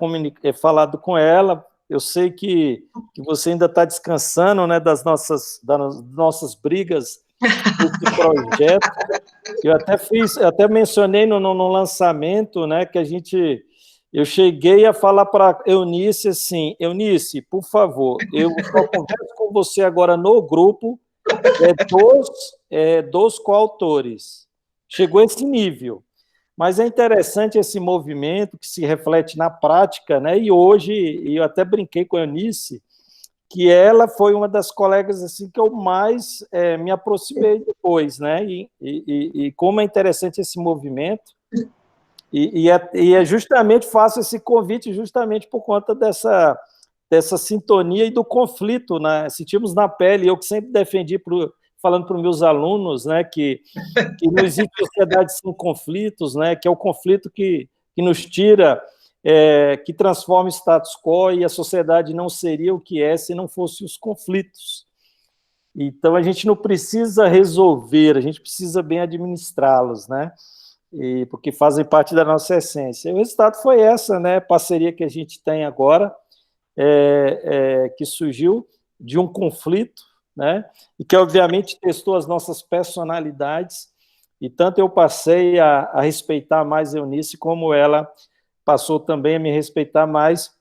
falado com ela, eu sei que você ainda está descansando, né, das nossas brigas desse projeto. Eu até mencionei no lançamento, né, que eu cheguei a falar para Eunice assim, Eunice, por favor, eu só converso com você agora no grupo dos coautores. Chegou a esse nível. Mas é interessante esse movimento que se reflete na prática, né? E hoje, eu até brinquei com a Eunice, que ela foi uma das colegas assim, que eu mais me aproximei depois, né? E como é interessante esse movimento, E é justamente, faço esse convite justamente por conta dessa sintonia e do conflito, né? Sentimos na pele, eu que sempre defendi, falando para os meus alunos, né, que não existe sociedade sem conflitos, né, que é o conflito que nos tira, que transforma o status quo, e a sociedade não seria o que é se não fossem os conflitos. Então, a gente não precisa resolver, a gente precisa bem administrá-los, né? Porque fazem parte da nossa essência. E o resultado foi essa, né? Parceria que a gente tem agora, que surgiu de um conflito, né? E que, obviamente, testou as nossas personalidades, e tanto eu passei a respeitar mais a Eunice, como ela passou também a me respeitar mais,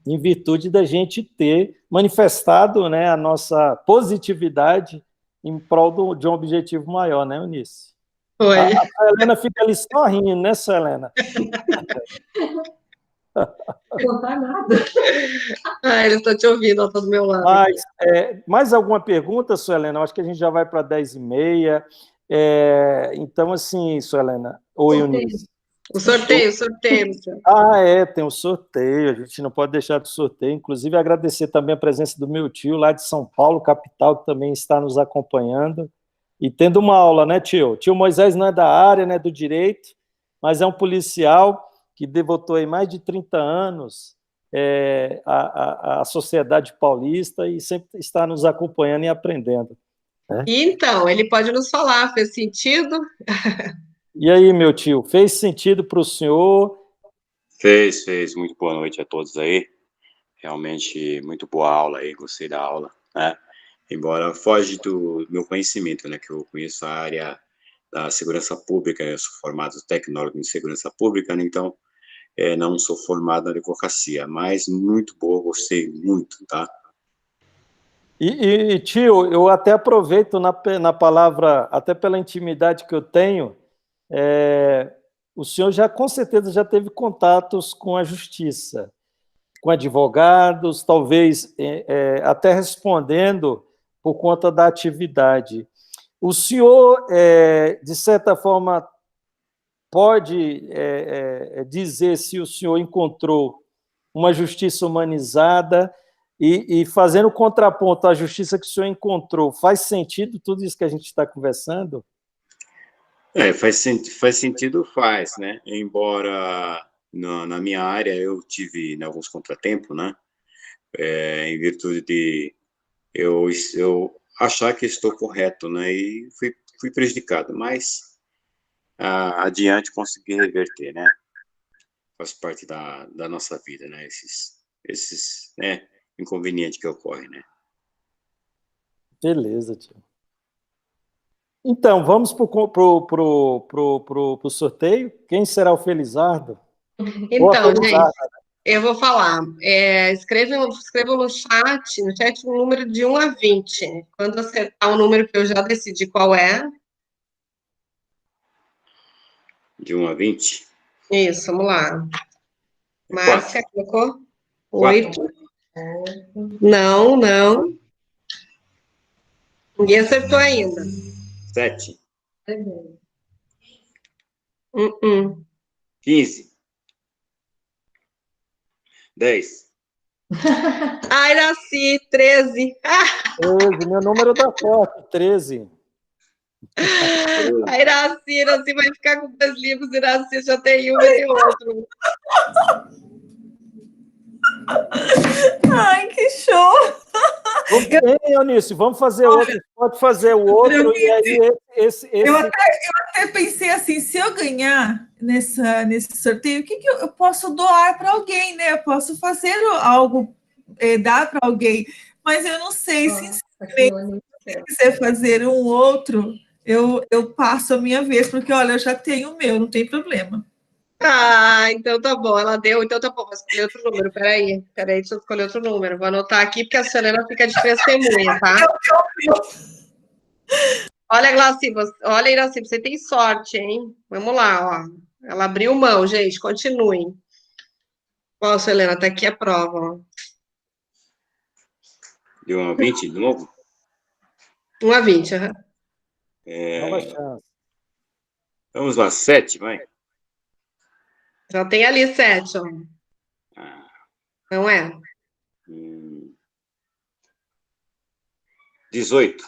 em virtude da gente ter manifestado, né, a nossa positividade em prol de um objetivo maior, né, Eunice? Foi. A Helena fica ali só rindo, né, Helena? Não tá nada. Eles estão te ouvindo, ela está do meu lado. Mas, mais alguma pergunta, Suelena? Acho que a gente já vai para 10h30. Então, assim, Suelena, ou Eunice. O sorteio. Tem um sorteio, a gente não pode deixar de sorteio. Inclusive, agradecer também a presença do meu tio lá de São Paulo, capital, que também está nos acompanhando. E tendo uma aula, né, tio? Tio Moisés não é da área, né, do direito, mas é um policial que devotou aí mais de 30 anos à sociedade paulista e sempre está nos acompanhando e aprendendo. Né? Então, ele pode nos falar, fez sentido? E aí, meu tio, fez sentido para o senhor? Fez. Muito boa noite a todos aí. Realmente, muito boa aula aí, gostei da aula, né? Embora foge do meu conhecimento, né? Que eu conheço a área da segurança pública, eu sou formado tecnólogo em segurança pública, né, então não sou formado na advocacia, mas muito boa, gostei muito, tá? E tio, eu até aproveito na palavra, até pela intimidade que eu tenho, o senhor já, com certeza, já teve contatos com a justiça, com advogados, talvez até respondendo por conta da atividade. O senhor, de certa forma, pode dizer se o senhor encontrou uma justiça humanizada e fazendo contraponto à justiça que o senhor encontrou, faz sentido tudo isso que a gente está conversando? Faz sentido, né? Embora na minha área eu tive, né, alguns contratempos, né? Em virtude de eu achar que estou correto, né? E fui prejudicado, mas adiante consegui reverter, né? Faz parte da nossa vida, né? Esses né, inconvenientes que ocorrem, né? Beleza, tio. Então, vamos para o sorteio. Quem será o Felizardo? Então, gente, eu vou falar. Escrevam no chat um número de 1 a 20. Quando acertar o número que eu já decidi qual é. De 1 a 20? Isso, vamos lá. Márcia, colocou? 8. Não. Ninguém acertou ainda. 7. 15. 10. Iraci, 13. 13, meu número da sorte, 13. Iraci vai ficar com 2 livros, Iraci já tem um e tem outro. Ai, que show! Eunice, vamos fazer outro, pode fazer o outro, e aí esse... Eu até pensei assim, se eu ganhar nesse sorteio, o que eu posso doar para alguém, né? Eu posso fazer algo, dar para alguém, mas eu não sei, sinceramente, se quiser fazer um outro, eu passo a minha vez, porque, olha, eu já tenho o meu, não tem problema. Então tá bom, ela deu, então tá bom, vou escolher outro número, peraí, deixa eu escolher outro número, vou anotar aqui, porque a Selena fica de testemunha, tá? Olha, Glaci, olha, Iraci, você tem sorte, hein? Vamos lá, ó, ela abriu mão, gente, continuem. Ó, Selena, tá aqui a prova, ó. De 1 a 20, de novo? 1 a 20, Nova chance. Vamos lá, 7, vai. Já tem ali 7, ó. Ah, Não é? 18.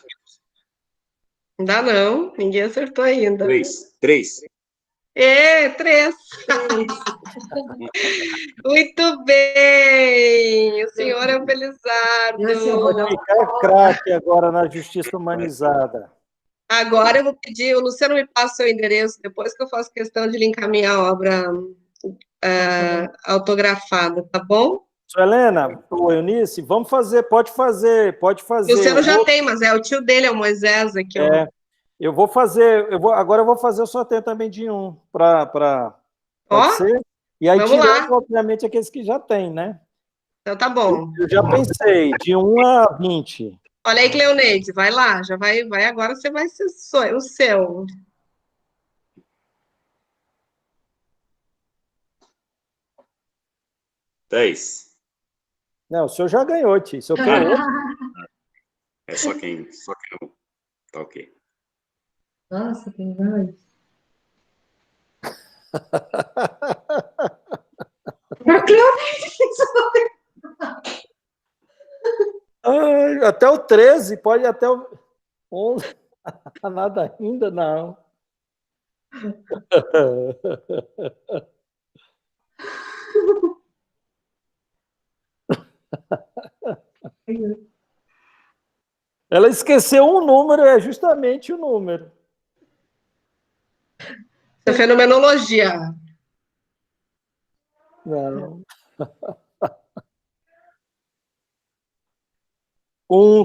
Não dá não, ninguém acertou ainda. 3. 3. Muito bem! O senhor é o Felizardo. Vai ficar craque agora na justiça humanizada. Agora eu vou pedir, o Luciano me passa o seu endereço, depois que eu faço questão de lhe encaminhar a obra autografada, tá bom? Sua Helena, o Eunice, vamos fazer, pode fazer. Luciano já tem, mas é o tio dele, é o Moisés aqui, ó. Eu vou fazer, agora eu vou fazer o sorteio também de um, pode Ó, ser? E aí, vamos tirando, lá. obviamente, aqueles que já tem, né? Então tá bom. Eu já pensei, de 1 a 20. Olha aí, Cleoneide, vai lá, já vai agora você vai ser o seu. Dez. Não, o senhor já ganhou, tio. O senhor quer outro? É só quem não. Tá ok. Nossa, tem mais. A Cleoneide fez Ai, até o 13, pode ir até o 11. Nada ainda, não. Ela esqueceu um número, é justamente o número. É fenomenologia. Não.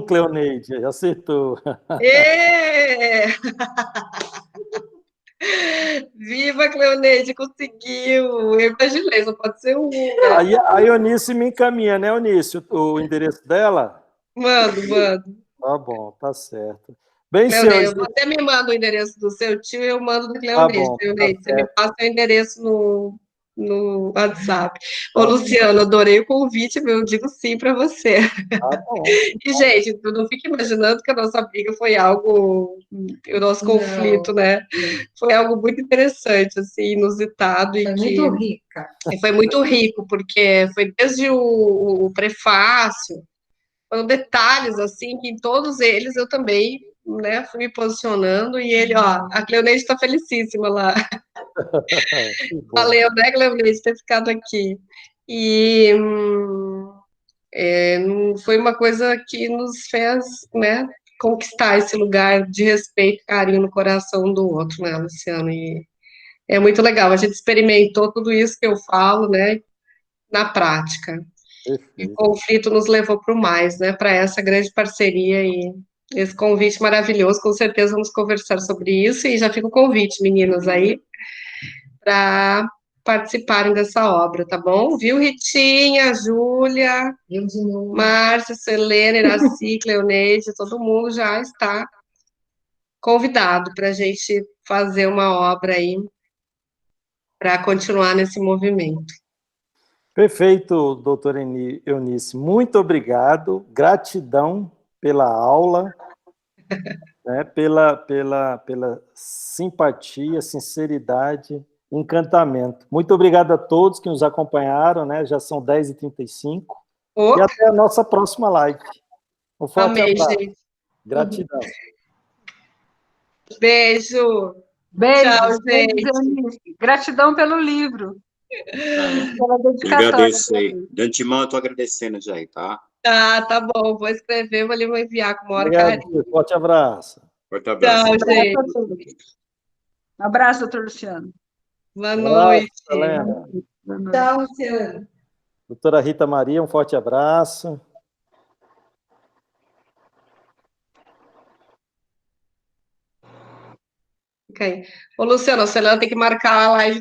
Cleoneide, acertou. Ê! Viva, Cleoneide, conseguiu! Eu imaginei, só pode ser um. Né? Aí a Eunice me encaminha, né, Eunice, o endereço dela? Mando. Tá bom, tá certo. Bem, Cleoneide, senhores. você me manda o endereço do seu tio e eu mando do Tá Cleoneide. bom, Cleoneide, tá você me certo. passa o endereço no WhatsApp. Ô, Luciano, adorei o convite, meu, eu digo sim para você. Tá bom. E, gente, tu não fica imaginando que a nossa briga foi algo, o nosso conflito, né? Foi algo muito interessante, assim, inusitado. Foi muito rica. E foi muito rico, porque foi desde o prefácio, foram detalhes, assim, que em todos eles eu também, né, fui me posicionando, e ele, ó, a Cleoneide está felicíssima lá. Valeu, né, Cleoneide, ter ficado aqui. E foi uma coisa que nos fez, né, conquistar esse lugar de respeito e carinho no coração do outro, né, Luciano? E é muito legal, a gente experimentou tudo isso que eu falo, né, na prática. E o conflito nos levou para o mais, né, para essa grande parceria e esse convite maravilhoso. Com certeza vamos conversar sobre isso e já fica o convite, meninas, aí, para participarem dessa obra, tá bom? Viu, Ritinha, Júlia, Márcia, Selena, Iraci, Cleoneide, todo mundo já está convidado para a gente fazer uma obra aí para continuar nesse movimento. Perfeito, doutora Eunice. Muito obrigado. Gratidão pela aula, né, pela simpatia, sinceridade, encantamento. Muito obrigado a todos que nos acompanharam, né? Já são 10h35. E até a nossa próxima live. Um forte abraço. Gente. Gratidão. Beijo. Tchau, gente. Gratidão pelo livro. Pela dedicatória. Agradeço aí. De antemão, eu estou agradecendo já aí, tá? Tá bom. Vou escrever, vou enviar com o maior carinho. Forte abraço. Forte abraço. Tchau, gente. Um abraço, doutor Luciano. Boa noite. Helena. Tchau, Luciano. Doutora Rita Maria, um forte abraço. Ok. Ô, Luciano, a Selena tem que marcar a live